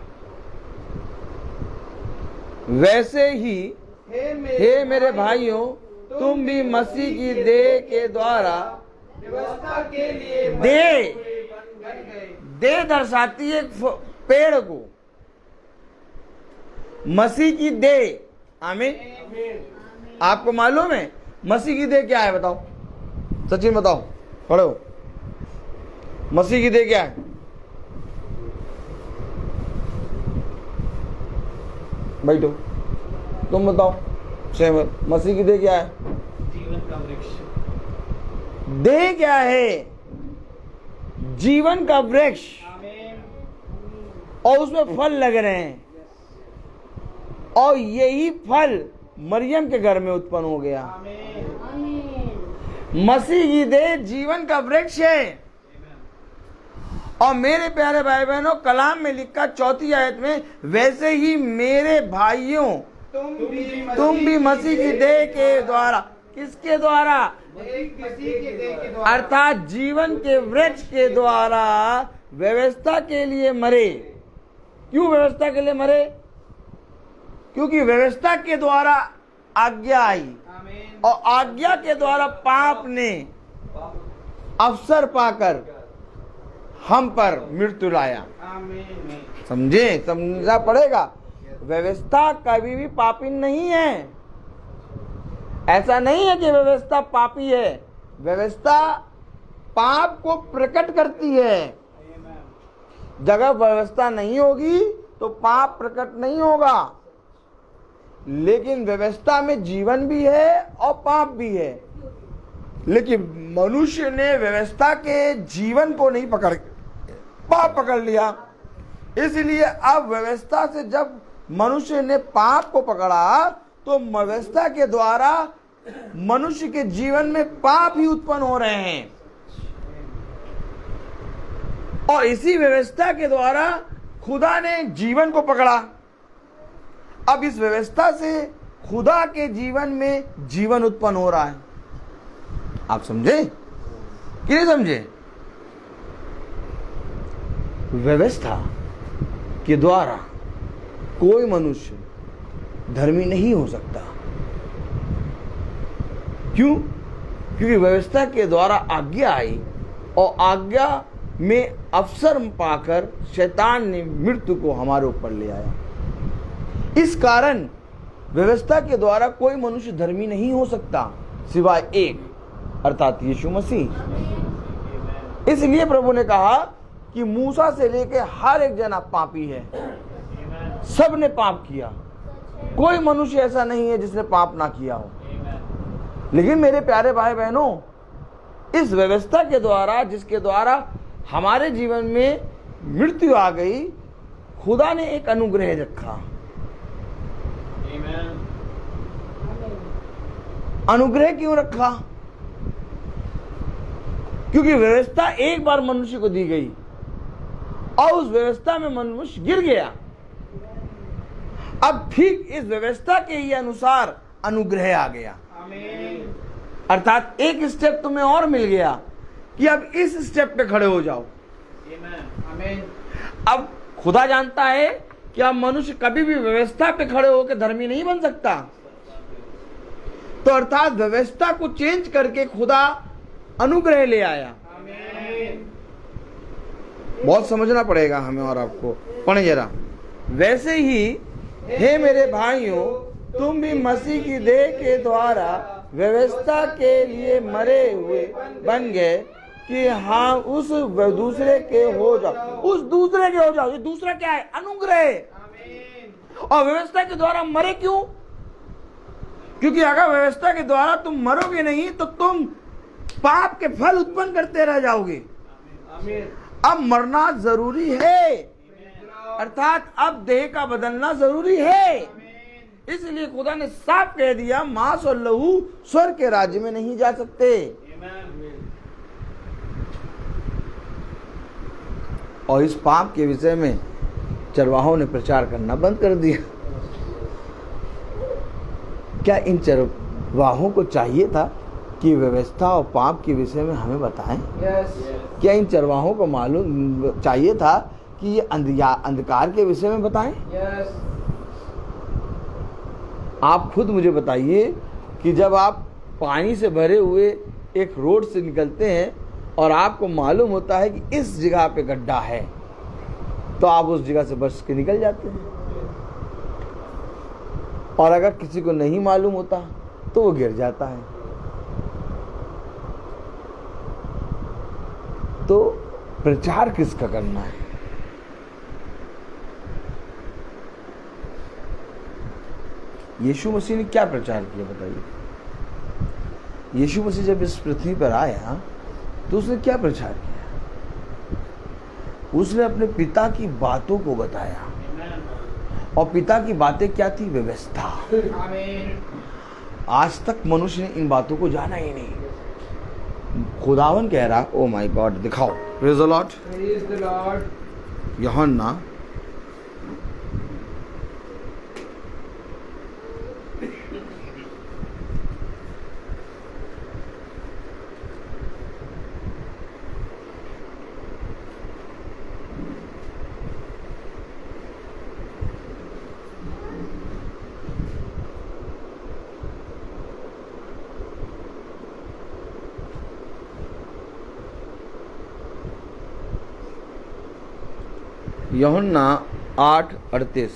वैसे ही हे मेरे भाइयों, तुम भी मसीह की देह के द्वारा व्यवस्था के लिए देह दर्शाती है पेड़ को, मसीह की देह। आमीन। आपको मालूम है मसीह की देह क्या है? बताओ, सचिन बताओ, खड़े हो। मसीह की देह क्या है? बैठो, तुम बताओ। सहमत? मसीह की देह क्या है? जीवन का वृक्ष। देह क्या है? जीवन का वृक्ष। और उसमें फल लग रहे हैं, और यही फल मरियम के घर में उत्पन्न हो गया। मसीह की देह जीवन का वृक्ष है। और मेरे प्यारे भाई बहनों, कलाम में लिखा 4 आयत में, वैसे ही मेरे भाइयों तुम भी मसीह की देह के द्वारा। किसके द्वारा? अर्थात जीवन के वृक्ष के द्वारा व्यवस्था के लिए मरे। क्यों व्यवस्था के लिए मरे? क्योंकि व्यवस्था के द्वारा आज्ञा आई, और आज्ञा के द्वारा पाप ने अवसर पाकर हम पर मृत्यु लाया। समझे? समझना पड़ेगा। व्यवस्था कभी भी पापी नहीं है। ऐसा नहीं है कि व्यवस्था पापी है। व्यवस्था पाप को प्रकट करती है। जगह व्यवस्था नहीं होगी तो पाप प्रकट नहीं होगा। लेकिन व्यवस्था में जीवन भी है और पाप भी है। लेकिन मनुष्य ने व्यवस्था के जीवन को नहीं पकड़, पाप पकड़ लिया। इसलिए अब व्यवस्था से जब मनुष्य ने पाप को पकड़ा तो व्यवस्था के द्वारा मनुष्य के जीवन में पाप ही उत्पन्न हो रहे हैं। और इसी व्यवस्था के द्वारा खुदा ने जीवन को पकड़ा। अब इस व्यवस्था से खुदा के जीवन में जीवन उत्पन्न हो रहा है। आप समझे कि नहीं समझे? व्यवस्था के द्वारा कोई मनुष्य धर्मी नहीं हो सकता। क्यों? क्योंकि व्यवस्था के द्वारा आज्ञा आई और आज्ञा में अवसर पाकर शैतान ने मृत्यु को हमारे ऊपर ले आया। इस कारण व्यवस्था के द्वारा कोई मनुष्य धर्मी नहीं हो सकता सिवाय एक, अर्थात यीशु मसीह। इसलिए प्रभु ने कहा कि मूसा से लेकर हर एक जना पापी है, सब ने पाप किया, कोई मनुष्य ऐसा नहीं है जिसने पाप ना किया हो। लेकिन मेरे प्यारे भाई बहनों, इस व्यवस्था के द्वारा, जिसके द्वारा हमारे जीवन में मृत्यु आ गई, खुदा ने एक अनुग्रह रखा। अनुग्रह क्यों रखा? क्योंकि व्यवस्था एक बार मनुष्य को दी गई और उस व्यवस्था में मनुष्य गिर गया। अब ठीक इस व्यवस्था के ही अनुसार अनुग्रह आ गया, अर्थात एक स्टेप तुम्हें और मिल गया कि अब इस स्टेप पे खड़े हो जाओ। अब खुदा जानता है कि अब मनुष्य कभी भी व्यवस्था पे खड़े होकर धर्मी नहीं बन सकता, तो अर्थात व्यवस्था को चेंज करके खुदा अनुग्रह ले आया। बहुत समझना पड़ेगा हमें और आपको। पढ़े जरा। वैसे ही हे मेरे भाइयों, तुम भी मसीह की देह के द्वारा व्यवस्था के लिए मरे हुए बन गए कि हाँ उस दूसरे के हो जाओ। उस दूसरे के हो जाओ। ये दूसरा क्या है? अनुग्रह। और व्यवस्था के द्वारा मरे क्यों? क्योंकि अगर व्यवस्था के द्वारा तुम मरोगे नहीं तो तुम पाप के फल उत्पन्न करते रह जाओगे। अब मरना जरूरी है, अर्थात अब देह का बदलना जरूरी है। इसलिए खुदा ने साफ कह दिया, मांस और लहू स्वर्ग के राज्य में नहीं जा सकते। और इस पाप के विषय में चरवाहों ने प्रचार करना बंद कर दिया। क्या इन चरवाहों को चाहिए था कि व्यवस्था और पाप के विषय में हमें बताएं? क्या इन चरवाहों को मालूम चाहिए था कि ये अंधकार के विषय में बताएं? आप खुद मुझे बताइए कि जब आप पानी से भरे हुए एक रोड से निकलते हैं और आपको मालूम होता है कि इस जगह पे गड्ढा है, तो आप उस जगह से बच के निकल जाते हैं। और अगर किसी को नहीं मालूम होता तो वो गिर जाता है। तो प्रचार किसका करना है? यीशु मसीह ने क्या प्रचार किया बताइए? यीशु मसीह जब इस पृथ्वी पर आया तो उसने क्या प्रचार किया? उसने अपने पिता की बातों को बताया। और पिता की बातें क्या थी? व्यवस्था। आज तक मनुष्य ने इन बातों को जाना ही नहीं। खुदावन कह रहा, ओ माय गॉड, दिखाओ। Praise the Lord. यूहन्ना यूहन्ना 8:38।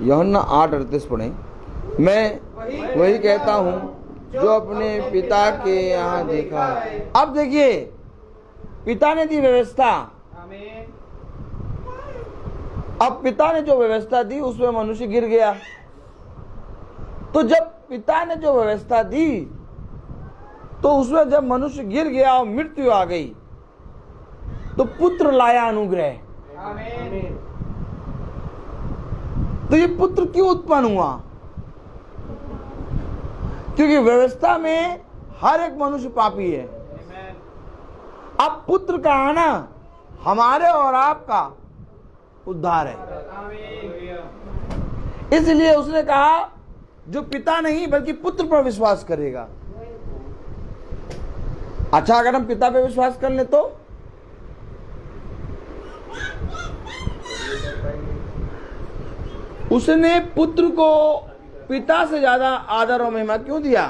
यूहन्ना 8:38 पढ़ें। मैं वही कहता हूँ जो अपने पिता के यहाँ देखा। अब देखिए, पिता ने दी व्यवस्था। अब पिता ने जो व्यवस्था दी उसमें मनुष्य गिर गया। तो जब पिता ने जो व्यवस्था दी तो उसमें जब मनुष्य गिर गया और मृत्यु आ गई तो पुत्र लाया अनुग्रह। तो ये पुत्र क्यों उत्पन्न हुआ? क्योंकि व्यवस्था में हर एक मनुष्य पापी है। अब पुत्र का आना हमारे और आपका उद्धार है। इसलिए उसने कहा, जो पिता नहीं बल्कि पुत्र पर विश्वास करेगा। अच्छा, अगर हम पिता पर विश्वास कर ले तो उसने पुत्र को पिता से ज्यादा आदर और महिमा क्यों दिया?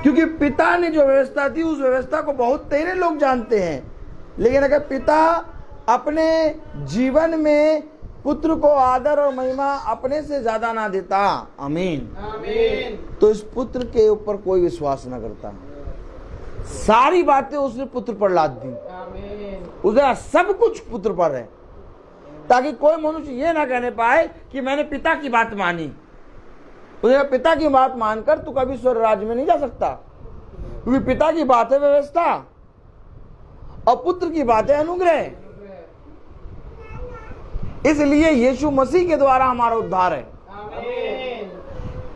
क्योंकि पिता ने जो व्यवस्था दी उस व्यवस्था को बहुत तेरे लोग जानते हैं, लेकिन अगर पिता अपने जीवन में पुत्र को आदर और महिमा अपने से ज्यादा ना देता, आमीन, तो इस पुत्र के ऊपर कोई विश्वास ना करता। सारी बातें उसने पुत्र पर लाद दी, उसने सब कुछ पुत्र पर है, ताकि कोई मनुष्य ये ना कहने पाए कि मैंने पिता की बात मानी। उसने पिता की बात मानकर तू कभी स्वर्ग राज्य में नहीं जा सकता, क्योंकि पिता की बात है व्यवस्था और पुत्र की बात है अनुग्रह। इसलिए यीशु मसीह के द्वारा हमारा उद्धार है।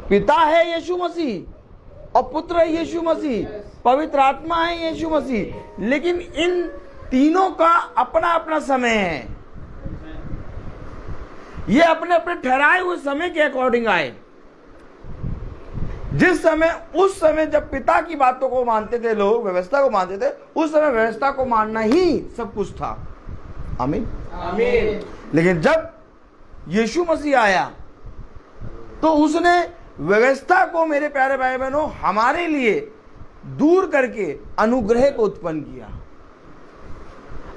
पिता है यीशु मसीह और पुत्र है यीशु मसीह, पवित्र आत्मा है यीशु मसीह, लेकिन इन तीनों का अपना अपना समय है। ये अपने अपने ठहराए हुए समय के अकॉर्डिंग आए। जिस समय, उस समय जब पिता की बातों को मानते थे लोग, व्यवस्था को मानते थे, उस समय व्यवस्था को मानना ही सब कुछ था। आमीन, आमीन। लेकिन जब यीशु मसीह आया तो उसने व्यवस्था को, मेरे प्यारे भाई बहनों, हमारे लिए दूर करके अनुग्रह को उत्पन्न किया।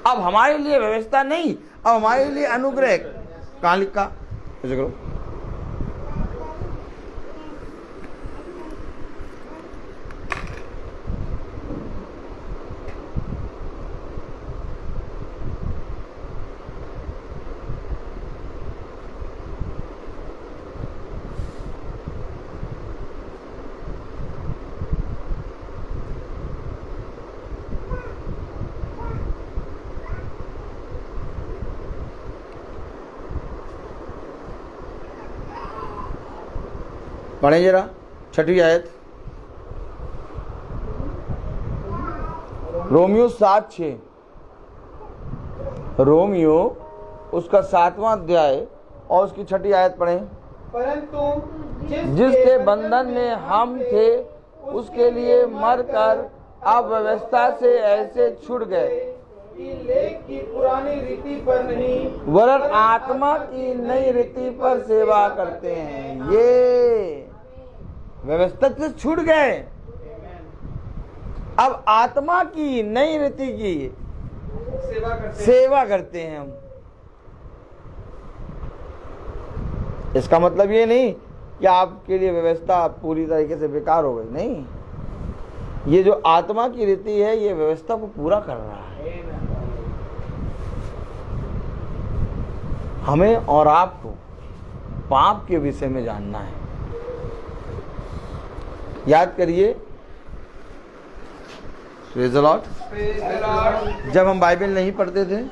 अब हमारे लिए व्यवस्था नहीं, अब हमारे लिए अनुग्रह। कहां लिखा? ऐसे करो, पढ़े जरा 6वीं आयत, रोमियो 7:6। रोमियो उसका 7वां अध्याय और उसकी 6वीं आयत पढ़े। परंतु जिसके बंधन में हम थे उसके लिए मरकर अब व्यवस्था से ऐसे छूट गए कि लेख की पुरानी रीति पर नहीं, वरन आत्मा की नई रीति पर सेवा करते हैं। ये व्यवस्था से छूट गए, अब आत्मा की नई रीति की सेवा करते हैं हम। इसका मतलब ये नहीं कि आपके लिए व्यवस्था पूरी तरीके से बेकार हो गई, नहीं। ये जो आत्मा की रीति है, ये व्यवस्था को पूरा कर रहा है। हमें और आपको पाप के विषय में जानना है। याद करिए, प्रेज़ द लॉर्ड, जब हम बाइबल नहीं पढ़ते थे,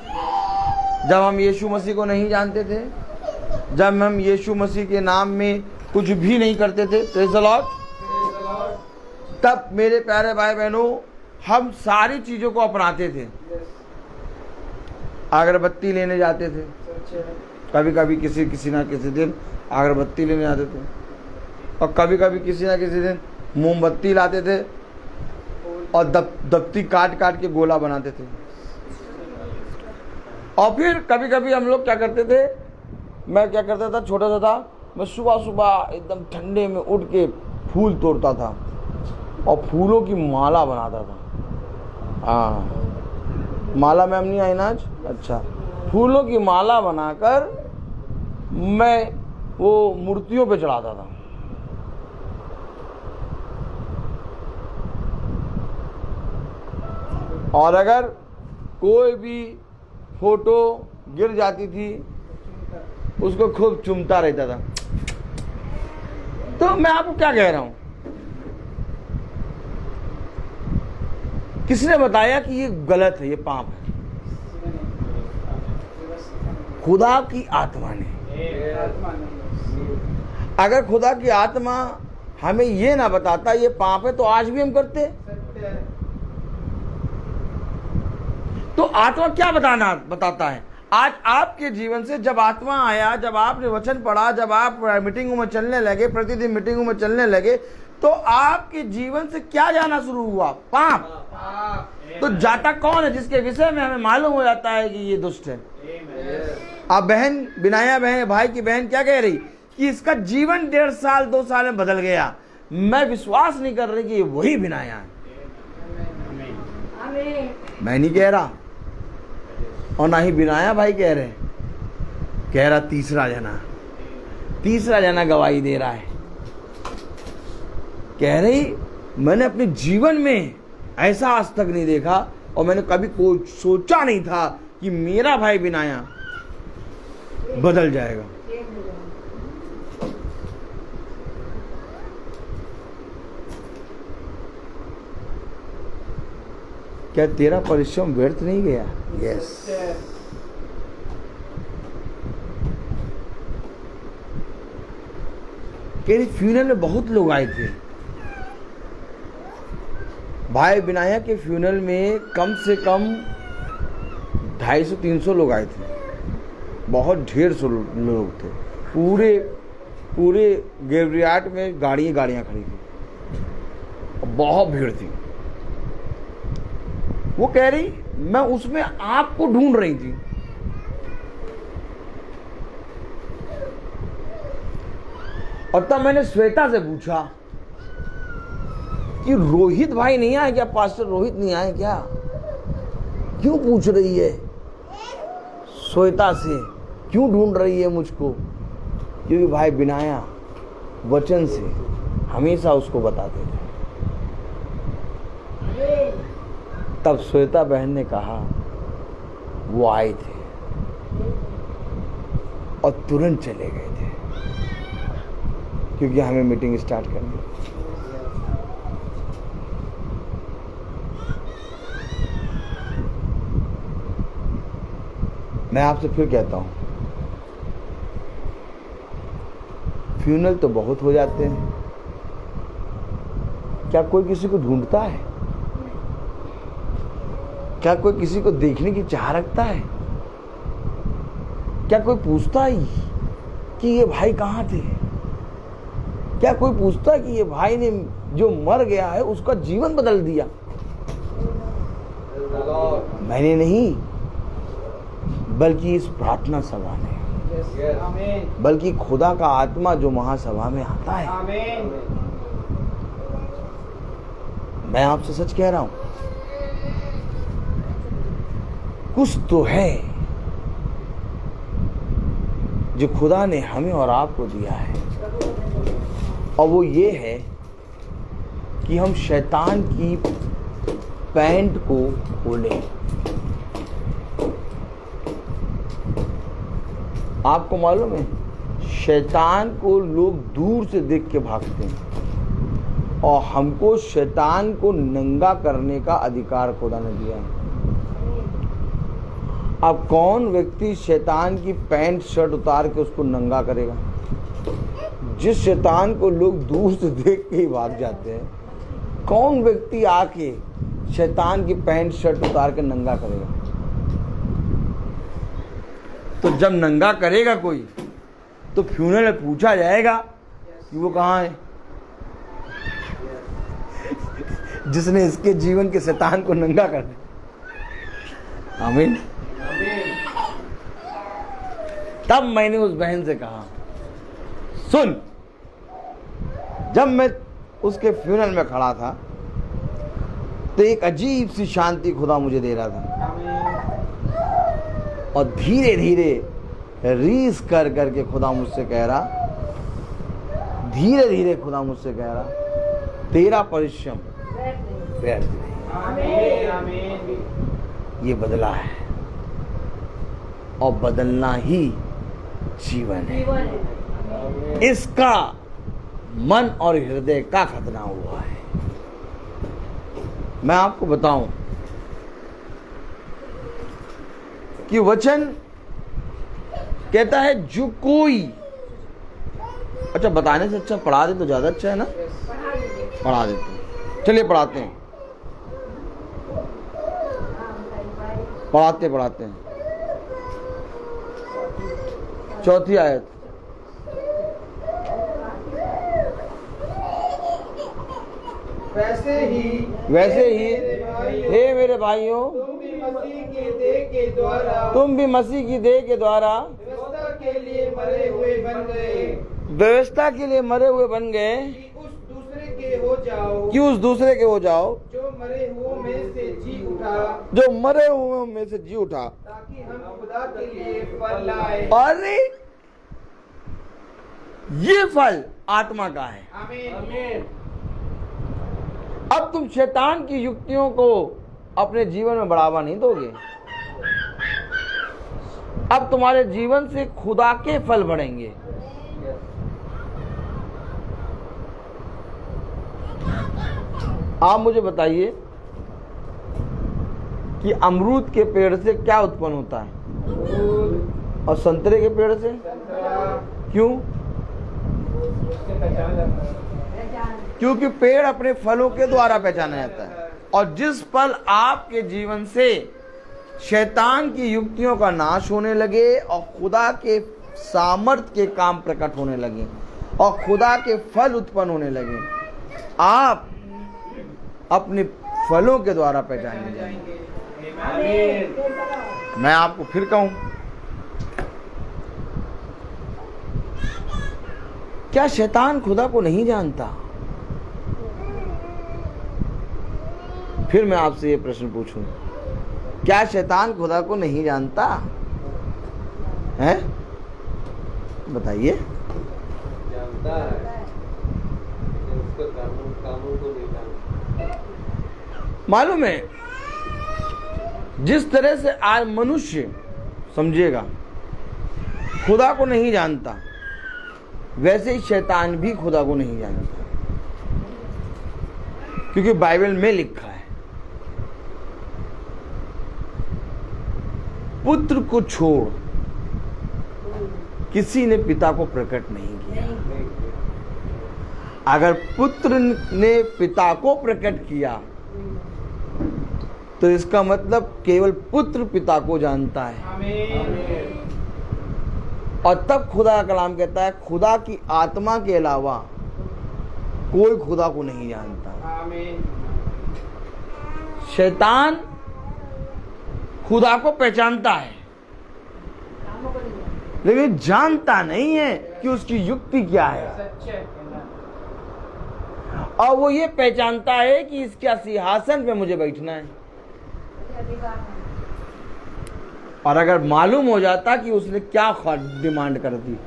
जब हम यीशु मसीह को नहीं जानते थे, जब हम यीशु मसीह के नाम में कुछ भी नहीं करते थे, प्रेज़ द लॉर्ड, तब मेरे प्यारे भाई बहनों हम सारी चीजों को अपनाते थे। अगरबत्ती लेने जाते थे, कभी कभी किसी ना किसी दिन अगरबत्ती लेने जाते थे, और कभी कभी किसी ना किसी दिन मोमबत्ती लाते थे और दफ्ती काट काट के गोला बनाते थे। और फिर कभी कभी हम लोग क्या करते थे, मैं क्या करता था, छोटा सा था, मैं सुबह सुबह एकदम ठंडे में उठ के फूल तोड़ता था और फूलों की माला बनाता था। हाँ, माला मैम नहीं आई ना आज? अच्छा, फूलों की माला बनाकर मैं वो मूर्तियों पे चढ़ाता था। और अगर कोई भी फोटो गिर जाती थी, उसको खूब चूमता रहता था। तो मैं आपको क्या कह रहा हूं, किसने बताया कि ये गलत है, ये पाप है? खुदा की आत्मा ने। अगर खुदा की आत्मा हमें ये ना बताता ये पाप है, तो आज भी हम करते। तो आत्मा क्या बताता है? आज आपके जीवन से जब आत्मा आया, जब आपने वचन पढ़ा, जब आप मीटिंगों में चलने लगे, प्रतिदिन मीटिंगों में चलने लगे, तो आपके जीवन से क्या जाना शुरू हुआ? पाप। तो जाता कौन है? जिसके विषय में हमें मालूम हो जाता है कि ये दुष्ट है। अब बहन बिनाया, बहन भाई की बहन क्या कह रही कि इसका जीवन 1.5 साल 2 साल में बदल गया। मैं विश्वास नहीं कर रही कि ये वही बिनाया है। मैं नहीं कह रहा और ना ही बिनाया भाई कह रहे, कह रहा तीसरा जना गवाही दे रहा है। कह रही मैंने अपने जीवन में ऐसा आज तक नहीं देखा और मैंने कभी कोई सोचा नहीं था कि मेरा भाई बिनाया बदल जाएगा। क्या तेरा परिश्रम व्यर्थ नहीं गया? यस। तेरी फ्यूनल में बहुत लोग आए थे। भाई बिनाया के फ्यूनल में कम से कम 250-300 लोग आए थे। बहुत ढेर से लोग थे। पूरे गेवरियाट में गाड़ियां खड़ी थी। बहुत भीड़ थी। वो कह रही मैं उसमें आपको ढूंढ रही थी। और तब मैंने श्वेता से पूछा कि रोहित भाई नहीं आए क्या? पास्टर रोहित नहीं आए क्या? क्यों पूछ रही है श्वेता से? क्यों ढूंढ रही है मुझको? क्योंकि भाई बिनाया वचन से हमेशा उसको बताते थे। तब श्वेता बहन ने कहा वो आए थे और तुरंत चले गए थे क्योंकि हमें मीटिंग स्टार्ट करनी। मैं आपसे फिर कहता हूं, फ्यूनल तो बहुत हो जाते हैं। क्या कोई किसी को ढूंढता है? क्या कोई किसी को देखने की चाह रखता है? क्या कोई पूछता है कि ये भाई कहाँ थे? क्या कोई पूछता है कि ये भाई ने जो मर गया है उसका जीवन बदल दिया? मैंने नहीं, बल्कि इस प्रार्थना सभा ने, बल्कि खुदा का आत्मा जो महासभा में आता है। मैं आपसे सच कह रहा हूं, कुछ तो है जो खुदा ने हमें और आपको दिया है, और वो ये है कि हम शैतान की पैंट को खोलें। आपको मालूम है, शैतान को लोग दूर से देख के भागते हैं और हमको शैतान को नंगा करने का अधिकार खुदा ने दिया है। अब कौन व्यक्ति शैतान की पैंट शर्ट उतार के उसको नंगा करेगा? जिस शैतान को लोग दूर से देख के ही भाग जाते हैं, कौन व्यक्ति आके शैतान की पैंट शर्ट उतार के नंगा करेगा? तो जब नंगा करेगा कोई, तो फ्यूनल में पूछा जाएगा कि वो कहाँ है जिसने इसके जीवन के शैतान को नंगा कर दिया। आमीन। तब मैंने उस बहन से कहा, सुन, जब मैं उसके फ्यूनल में खड़ा था तो एक अजीब सी शांति खुदा मुझे दे रहा था, और धीरे धीरे रीस कर करके खुदा मुझसे कह रहा, धीरे धीरे खुदा मुझसे कह रहा, तेरा परिश्रम व्यर्थ नहीं। ये बदला है और बदलना ही जीवन है। इसका मन और हृदय का खतना हुआ है। मैं आपको बताऊं कि वचन कहता है जो कोई, अच्छा बताने से अच्छा पढ़ा दे तो ज्यादा अच्छा है ना? पढ़ा देते हैं, चलिए पढ़ाते हैं, पढ़ाते हैं। चौथी आयत। वैसे ही हे मेरे भाइयों, तुम भी मसीह की देह के द्वारा तुम भी मसीह की देह के द्वारा व्यवस्था के लिए मरे हुए बन गए, व्यवस्था के लिए मरे हुए बन गए, कि उस दूसरे के हो जाओ कि उस दूसरे के हो जाओ जो मरे हुओं में से जी उठा, जो मरे हुए में से जी उठा, ताकि हम खुदा के लिए फल लाए। अरे ये फल आत्मा का है। आमीन। अब तुम शैतान की युक्तियों को अपने जीवन में बढ़ावा नहीं दोगे। अब तुम्हारे जीवन से खुदा के फल बढ़ेंगे। आप मुझे बताइए कि अमरूद के पेड़ से क्या उत्पन्न होता है और संतरे के पेड़ से क्यों? क्योंकि पेड़ अपने फलों के द्वारा पहचाना जाता है। और जिस पल आपके जीवन से शैतान की युक्तियों का नाश होने लगे और खुदा के सामर्थ्य के काम प्रकट होने लगे और खुदा के फल उत्पन्न होने लगे, आप अपने फलों के द्वारा पहचाने जाएंगे। मैं आपको फिर कहूं, क्या शैतान खुदा को नहीं जानता? फिर मैं आपसे ये प्रश्न पूछूं, क्या शैतान खुदा को नहीं जानता है? बताइए। जानता है, लेकिन उसके कानून को नहीं जानता। मालूम है, जिस तरह से आज मनुष्य समझेगा खुदा को नहीं जानता, वैसे ही शैतान भी खुदा को नहीं जानता। क्योंकि बाइबल में लिखा है, पुत्र को छोड़ किसी ने पिता को प्रकट नहीं किया। अगर पुत्र ने पिता को प्रकट किया तो इसका मतलब केवल पुत्र पिता को जानता है। आमीन। और तब खुदा का कलाम कहता है, खुदा की आत्मा के अलावा कोई खुदा को नहीं जानता। आमीन। शैतान खुदा को पहचानता है, लेकिन जानता नहीं है कि उसकी युक्ति क्या है। सच्चे। और वो ये पहचानता है कि इसके सिंहासन पे मुझे बैठना है। और अगर मालूम हो जाता कि उसने क्या डिमांड कर दी,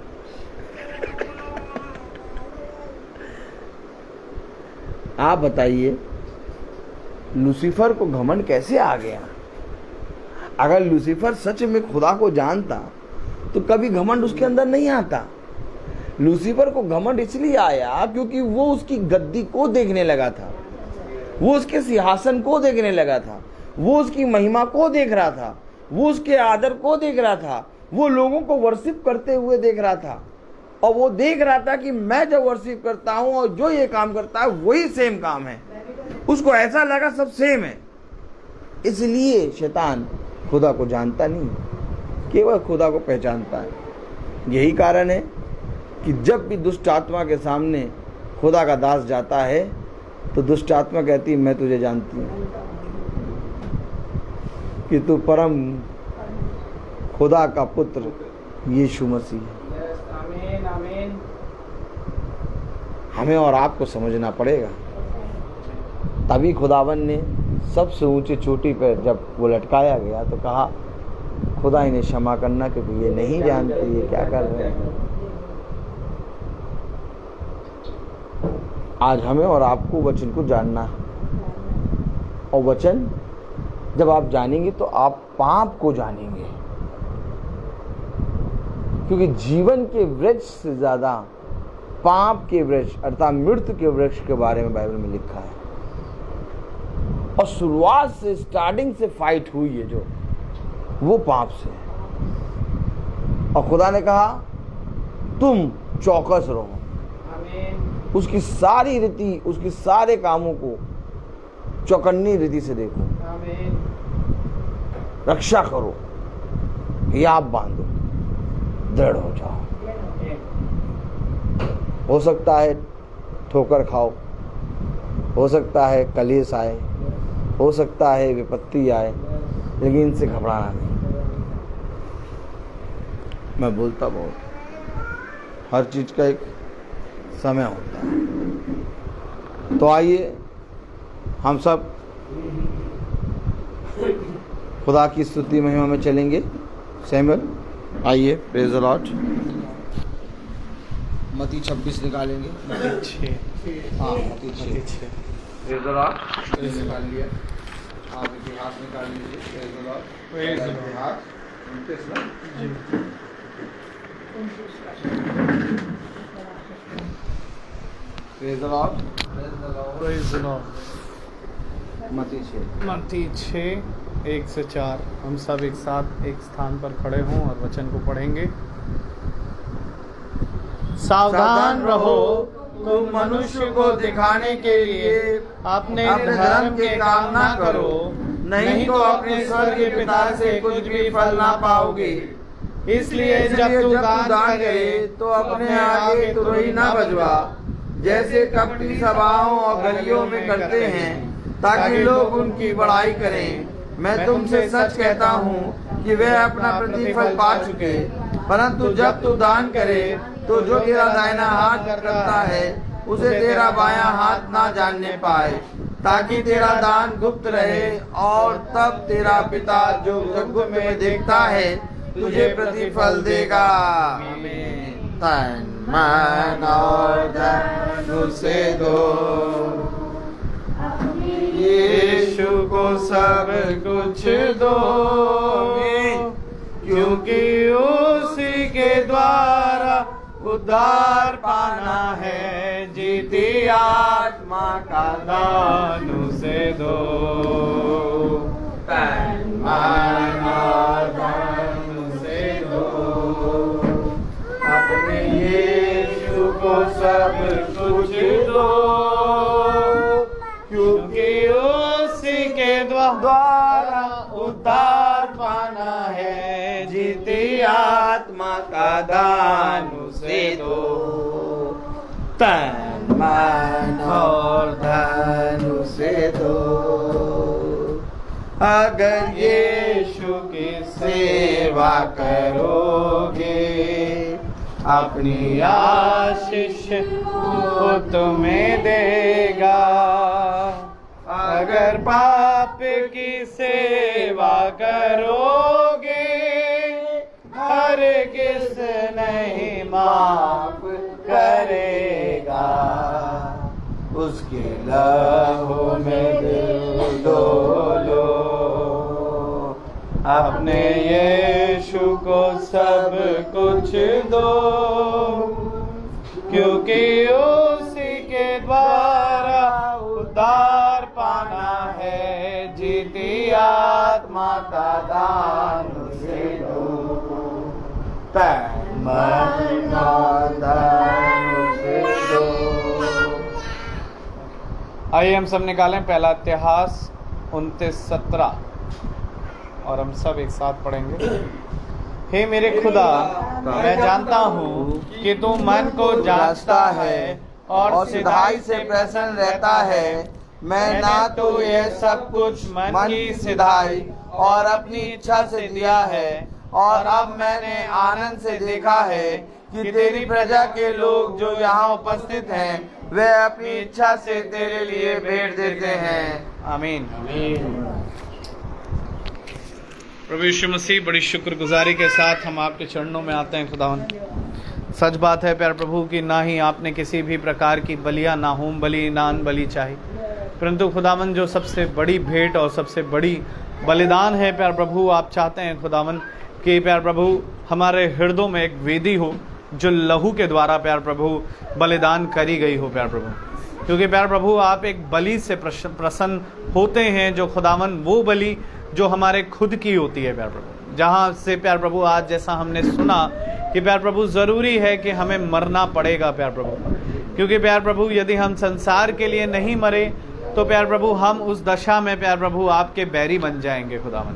आप बताइए लूसीफर को घमंड कैसे आ गया? अगर लूसीफर सच में खुदा को जानता तो कभी घमंड उसके अंदर नहीं आता। लूसीफर को घमंड इसलिए आया क्योंकि वो उसकी गद्दी को देखने लगा था, वो उसके सिंहासन को देखने लगा था, वो उसकी महिमा को देख रहा था, वो उसके आदर को देख रहा था, वो लोगों को वर्शिप करते हुए देख रहा था। और वो देख रहा था कि मैं जब वर्शिप करता हूं और जो ये काम करता है वही सेम काम है। उसको ऐसा लगा सब सेम है। इसलिए शैतान खुदा को जानता नहीं, केवल खुदा को पहचानता है। यही कारण है कि जब भी दुष्ट आत्मा के सामने खुदा का दास जाता है तो दुष्ट आत्मा कहती है, मैं तुझे जानती हूँ कि तू परम खुदा का पुत्र यीशु मसीह है। आमीन। आमीन। हमें और आपको समझना पड़ेगा। तभी खुदावन ने सबसे ऊंची चोटी पर जब वो लटकाया गया तो कहा, खुदा इन्हें क्षमा करना क्योंकि ये नहीं जानते ये क्या कर रहे हैं। आज हमें और आपको वचन को जानना है, और वचन जब आप जानेंगे तो आप पाप को जानेंगे। क्योंकि जीवन के वृक्ष से ज्यादा पाप के वृक्ष अर्थात मृत्यु के वृक्ष के बारे में बाइबल में लिखा है। और शुरुआत से स्टार्टिंग से फाइट हुई है जो, वो पाप से है। और खुदा ने कहा तुम चौकस रहो, आमीन। उसकी सारी रीति, उसके सारे कामों को चौकन्नी रीति से देखो, आमीन। रक्षा करो, याद बांधो, दृढ़ हो जाओ। हो सकता है ठोकर खाओ, हो सकता है कलेश आए, हो सकता है विपत्ति आए, लेकिन इनसे घबराना नहीं। मैं बोलता बहुत, हर चीज़ का एक समय होता है। तो आइए हम सब खुदा की स्तुति महिमा में चलेंगे। सैमुअल आइए, प्रेज द लॉर्ड। मत्ती 26 निकालेंगे। हाँ, मत्ती 6। Praise the lord. निकाल लिया आप, इतिहास निकाल लीजिए। Praise the lord. इतिहास 29 ना जी। Praise the Lord. Praise the lord. मत्ती 6। मत्ती 6 1 से 4। हम सब एक साथ एक स्थान पर खड़े हों और वचन को पढ़ेंगे। सावधान रहो, तुम मनुष्य को दिखाने के लिए अपने धर्म के काम ना करो, नहीं तो अपने स्वर्गीय पिता से कुछ भी फल ना पाओगे। इसलिए जब तू दान करे तो अपने आगे तुरही ना बजवा, जैसे कपटी सभाओं और गलियों में करते हैं, ताकि लोग उनकी बड़ाई करें। मैं तुमसे सच कहता हूँ कि वे अपना प्रतिफल पा चुके। परंतु जब तू दान करे तो जो तेरा दाहिना हाथ करता है उसे तेरा बायां हाथ ना जानने पाए, ताकि तेरा दान गुप्त रहे, और तब तेरा पिता जो गुप्त में देखता है तुझे प्रतिफल देगा। तन मन और धन उसे दो, यीशु को सब कुछ दो, क्योंकि उसी के द्वारा उद्धार पाना है। जीती आत्मा का दान उसे दो। तन मन और धन उसे दो, अपने यीशु को सब कुछ दो, क्योंकि उसी के द्वारा उद्धार पाना है। जीती आत्मा का दान उसे दो। तन मन और धन उसे दो। अगर यीशु की सेवा करोगे, अपनी आशीष वो तुम्हें देगा। अगर पाप की सेवा करोगे, हर किस नहीं माफ करेगा। उसके लहू में दिल डोलो, अपने यीशु को सब कुछ दो, क्योंकि उसी के द्वारा उद्धार पाना है। जीती आत्मा का दान उसे दो। तन मन और धन उसे दो। आइए हम सब निकालें पहला इतिहास 29:17 और हम सब एक साथ पढ़ेंगे। हे मेरे खुदा, मैं जानता हूँ कि तू मन को जांचता है और सिधाई से प्रसन्न रहता है। मैं ना तो यह सब कुछ मन की सिधाई और अपनी इच्छा से दिया है, और अब मैंने आनंद से देखा है कि तेरी प्रजा के लोग जो यहाँ उपस्थित हैं वे अपनी इच्छा से तेरे लिए भेंट देते हैं। आमीन। प्रभु यीशु मसीह, बड़ी शुक्रगुजारी के साथ हम आपके चरणों में आते हैं खुदावन। सच बात है प्यारे प्रभु कि ना ही आपने किसी भी प्रकार की बलियां, ना होम बलि, ना अन्न बलि चाही, परंतु खुदावन जो सबसे बड़ी भेंट और सबसे बड़ी बलिदान है प्यारे प्रभु, आप चाहते हैं खुदावन कि प्यारे प्रभु हमारे हृदयों में एक वेदी हो जो लहू के द्वारा प्यारे प्रभु बलिदान करी गई हो प्यारे प्रभु। क्योंकि प्यारे प्रभु आप एक बलि से प्रसन्न होते हैं, जो खुदावन वो बलि जो हमारे खुद की होती है प्यारे प्रभु। जहाँ से प्यारे प्रभु आज जैसा हमने सुना कि प्यारे प्रभु ज़रूरी है कि हमें मरना पड़ेगा प्यारे प्रभु, क्योंकि प्यारे प्रभु यदि हम संसार के लिए नहीं मरे तो प्यारे प्रभु हम उस दशा में प्यारे प्रभु आपके बैरी बन जाएंगे खुदावन।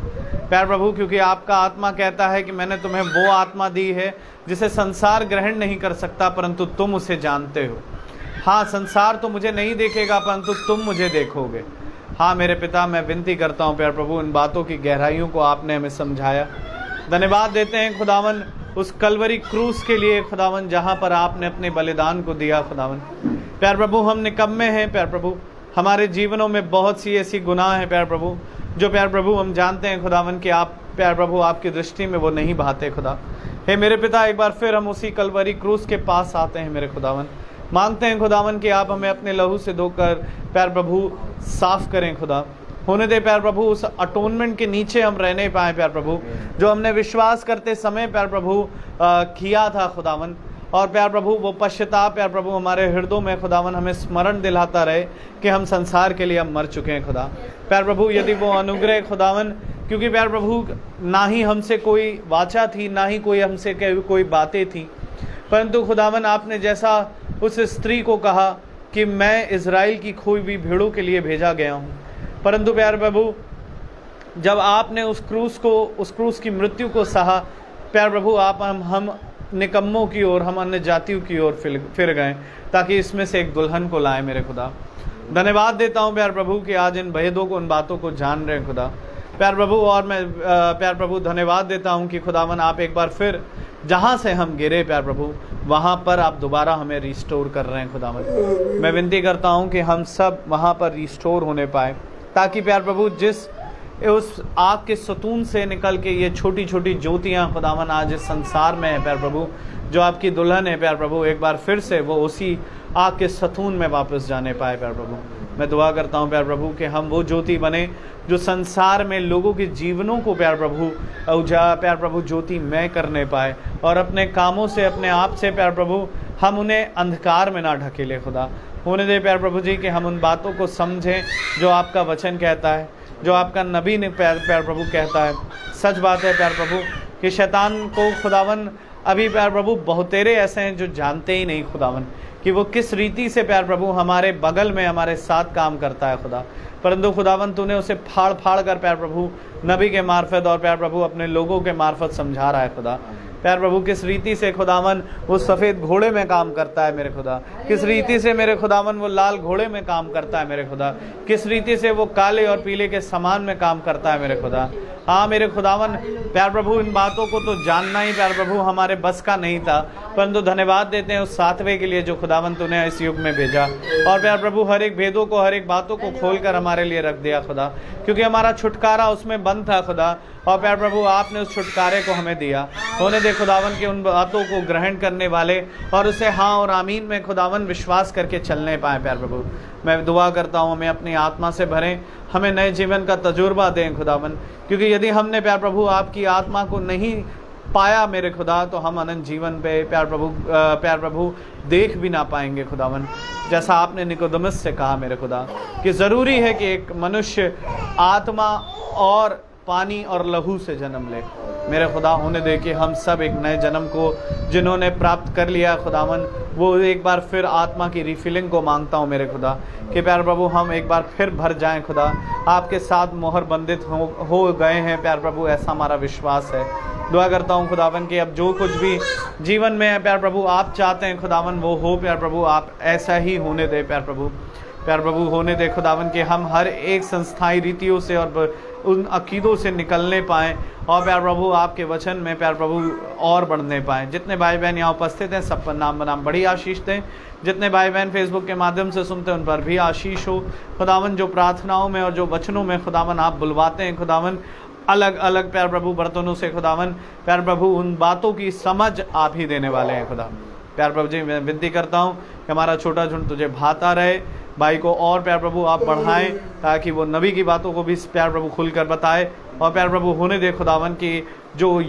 प्यार प्रभु, क्योंकि आपका आत्मा कहता है कि मैंने तुम्हें वो आत्मा दी है जिसे संसार ग्रहण नहीं कर सकता, परंतु तुम उसे जानते हो। हाँ, संसार तो मुझे नहीं देखेगा, परंतु तुम मुझे देखोगे। हाँ मेरे पिता, मैं विनती करता हूँ प्यार प्रभु, इन बातों की गहराइयों को आपने हमें समझाया। धन्यवाद देते हैं खुदावन उस कलवरी क्रूस के लिए खुदावन, जहाँ पर आपने अपने बलिदान को दिया खुदावन। प्यार प्रभु, हम निकम्मे हैं प्यार प्रभु, हमारे जीवनों में बहुत सी ऐसी गुनाह हैं प्यार प्रभु, जो प्यार प्रभु हम जानते हैं खुदावन कि आप प्यार प्रभु आपकी दृष्टि में वो नहीं भाते खुदा। हे मेरे पिता, एक बार फिर हम उसी कलवरी क्रूस के पास आते हैं मेरे खुदावन, मांगते हैं खुदावन कि आप हमें अपने लहू से धोकर प्यार प्रभु साफ करें खुदा। होने दे प्यार प्रभु उस अटोनमेंट के नीचे हम रहने पाए प्यार प्रभु, जो हमने विश्वास करते समय प्यार प्रभु किया था खुदावन। और प्यार प्रभु वो पश्चाताप प्यार प्रभु हमारे हृदयों में खुदावन हमें स्मरण दिलाता रहे कि हम संसार के लिए अब मर चुके हैं खुदा। प्यार प्रभु यदि वो अनुग्रह खुदावन, क्योंकि प्यार प्रभु ना ही हमसे कोई वाचा थी, ना ही कोई हमसे कोई बातें थी, परंतु खुदावन आपने जैसा उस स्त्री को कहा कि मैं इज़राइल की खोई हुई भेड़ों के लिए भेजा गया हूँ, परंतु प्यार प्रभु जब आपने उस क्रूस की मृत्यु को सहा प्यार प्रभु, आप हम निकम्मों की ओर, हम अन्य जातियों की ओर फिर गए ताकि इसमें से एक दुल्हन को लाए मेरे खुदा। धन्यवाद देता हूँ प्यार प्रभु कि आज इन भेदों को, उन बातों को जान रहे हैं खुदा प्यार प्रभु। और मैं प्यार प्रभु धन्यवाद देता हूँ कि खुदावन आप एक बार फिर जहाँ से हम गिरे प्यार प्रभु, वहाँ पर आप दोबारा हमें रिस्टोर कर रहे हैं खुदावन। मैं विनती करता हूँ कि हम सब वहाँ पर रिस्टोर होने पाए, ताकि प्यार प्रभु जिस उस आग के सतून से निकल के ये छोटी छोटी ज्योतियाँ खुदावन आज इस संसार में है प्यार प्रभु, जो आपकी दुल्हन है प्यार प्रभु, एक बार फिर से वो उसी आग के सतून में वापस जाने पाए प्यार प्रभु। मैं दुआ करता हूँ प्यार प्रभु कि हम वो ज्योति बने जो संसार में लोगों के जीवनों को प्यार प्रभु प्यार प्रभु ज्योतिमय करने पाए, और अपने कामों से, अपने आप से प्यार प्रभु हम उन्हें अंधकार में ना ढकेले खुदा। होने दे प्यार प्रभु जी कि हम उन बातों को समझें जो आपका वचन कहता है, जो आपका नबी ने प्यार प्रभु कहता है। सच बात है प्यार प्रभु कि शैतान को खुदावन अभी प्यार प्रभु बहुतेरे ऐसे हैं जो जानते ही नहीं खुदावन कि वो किस रीति से प्यार प्रभु हमारे बगल में हमारे साथ काम करता है खुदा, परंतु खुदावन तूने उसे फाड़ फाड़ कर प्यार प्रभु नबी के मार्फत और प्यार प्रभु अपने लोगों के मार्फत समझा रहा है खुदा। प्यार प्रभु किस रीति से खुदावन वो सफ़ेद घोड़े में काम करता है मेरे खुदा, किस रीति से मेरे खुदावन वो लाल घोड़े में काम करता है मेरे खुदा, किस रीति से वो काले और पीले के समान में काम करता है मेरे खुदा। हाँ मेरे खुदावन प्यार प्रभु इन बातों को तो जानना ही प्यार प्रभु हमारे बस का नहीं था, परंतु धन्यवाद देते हैं उस सातवें के लिए जो खुदावन तूने इस युग में भेजा, और प्यार प्रभु हर एक भेदों को, हर एक बातों को खोल कर हमारे लिए रख दिया खुदा, क्योंकि हमारा छुटकारा उसमें बंद था खुदा। और प्यार प्रभु आपने उस छुटकारे को हमें दिया। होने दे खुदावन के उन बातों को ग्रहण करने वाले और उसे हाँ और आमीन में खुदावन विश्वास करके चलने पाए प्यार प्रभु। मैं दुआ करता हूँ हमें अपनी आत्मा से भरें, हमें नए जीवन का तजुर्बा दें खुदावन, क्योंकि यदि हमने प्यार प्रभु आपकी आत्मा को नहीं पाया मेरे खुदा, तो हम अनंत जीवन पे प्यार प्रभु देख भी ना पाएंगे खुदावन। जैसा आपने निकोदेमस से कहा मेरे खुदा कि ज़रूरी है कि एक मनुष्य आत्मा और पानी और लहू से जन्म ले मेरे खुदा। होने दे कि हम सब एक नए जन्म को जिन्होंने प्राप्त कर लिया खुदावन, वो एक बार फिर आत्मा की रिफिलिंग को मांगता हूँ मेरे खुदा कि प्यार प्रभु हम एक बार फिर भर जाएं खुदा, आपके साथ मोहर बंधित हो गए हैं प्यार प्रभु, ऐसा हमारा विश्वास है। दुआ करता हूँ खुदावन कि अब जो कुछ भी जीवन में है प्यार प्रभु आप चाहते हैं खुदावन वो हो प्यार प्रभु, आप ऐसा ही होने दे प्यार प्रभु होने दे खुदावन कि हम हर एक संस्थाई रीतियों से और उन अकीदों से निकलने पाएँ और प्यार प्रभु आपके वचन में प्यार प्रभु और बढ़ने पाएँ। जितने भाई बहन यहाँ उपस्थित हैं सब पर नाम बनाम बड़ी आशीष दें, जितने भाई बहन फेसबुक के माध्यम से सुनते हैं उन पर भी आशीष हो खुदावन। जो प्रार्थनाओं में और जो वचनों में खुदावन आप बुलवाते हैं खुदावन अलग अलग प्यार प्रभु बर्तनों से खुदावन, प्यार प्रभु उन बातों की समझ आप ही देने वाले हैं खुदा। प्यार प्रभु जी मैं विनती करता हूँ कि हमारा छोटा झुंड तुझे भाता रहे, भाई को और प्यार प्रभु आप बढ़ाएं ताकि वो नबी की बातों को भी प्यार प्रभु खुलकर बताए। और प्यार प्रभु होने दे खुदावन की जो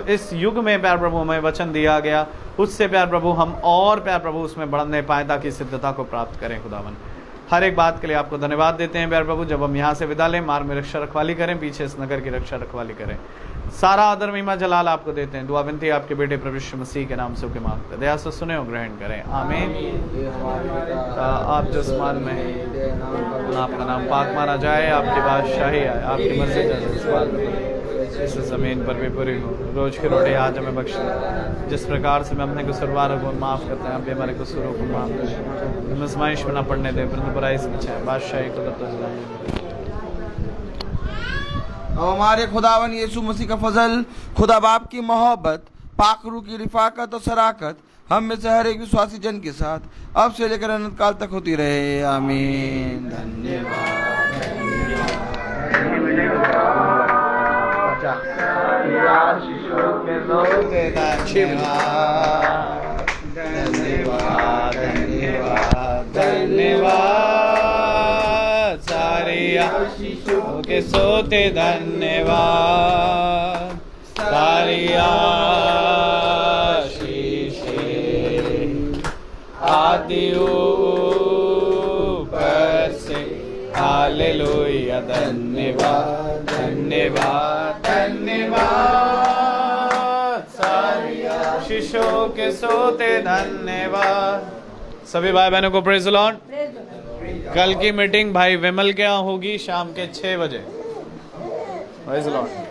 इस युग में प्यार प्रभु हमें वचन दिया गया उससे प्यार प्रभु हम और प्यार प्रभु उसमें बढ़ने पाएँ ताकि सिद्धता को प्राप्त करें खुदावन। हर एक बात के लिए आपको धन्यवाद देते हैं प्यार प्रभु। जब हम यहाँ से विदा लें मार्ग में रक्षा रखवाली करें, पीछे इस नगर की रक्षा रखवाली करें। सारा आदर महिमा जलाल आपको देते हैं। दुआ विनती आपके बेटे प्रभु यीशु मसीह के नाम से के मांगते दया से सुने और ग्रहण करें, आमीन। आप जो आसमान में आपका नाम पाक माना जाए, आपकी बादशाही आए, आपकी मर्जी इस ज़मीन पर भी पूरी हो। रोज़ की रोटी आज हमें बख्श दे, जिस प्रकार से हम अपने कसूरवारों को माफ़ करते हैं, आप भी हमारे कसूरों को माफ़ करें। हमें आज़माइश में न पड़ने दें, परंतु बुराई से बचाएं। बादशाही को अब हमारे खुदावन यीशु मसीह का फजल, खुदा बाप की मोहब्बत, पाक रूह की रिफाकत और शराकत हम में से हर एक विश्वासी जन के साथ अब से लेकर अनंत काल तक होती रहे। आमीन। धन्यवाद, धन्यवाद, सारी आशीषों के सोते धन्यवाद, सारी आशीषें आदि ऊपर से। हालेलुया, धन्यवाद, धन्यवाद, धन्यवाद, सारी आशीषों के सोते धन्यवाद। सभी भाई बहनों को प्रेज़ द लॉर्ड। कल की मीटिंग भाई विमल के यहाँ होगी शाम के 6 बजे। Praise the Lord.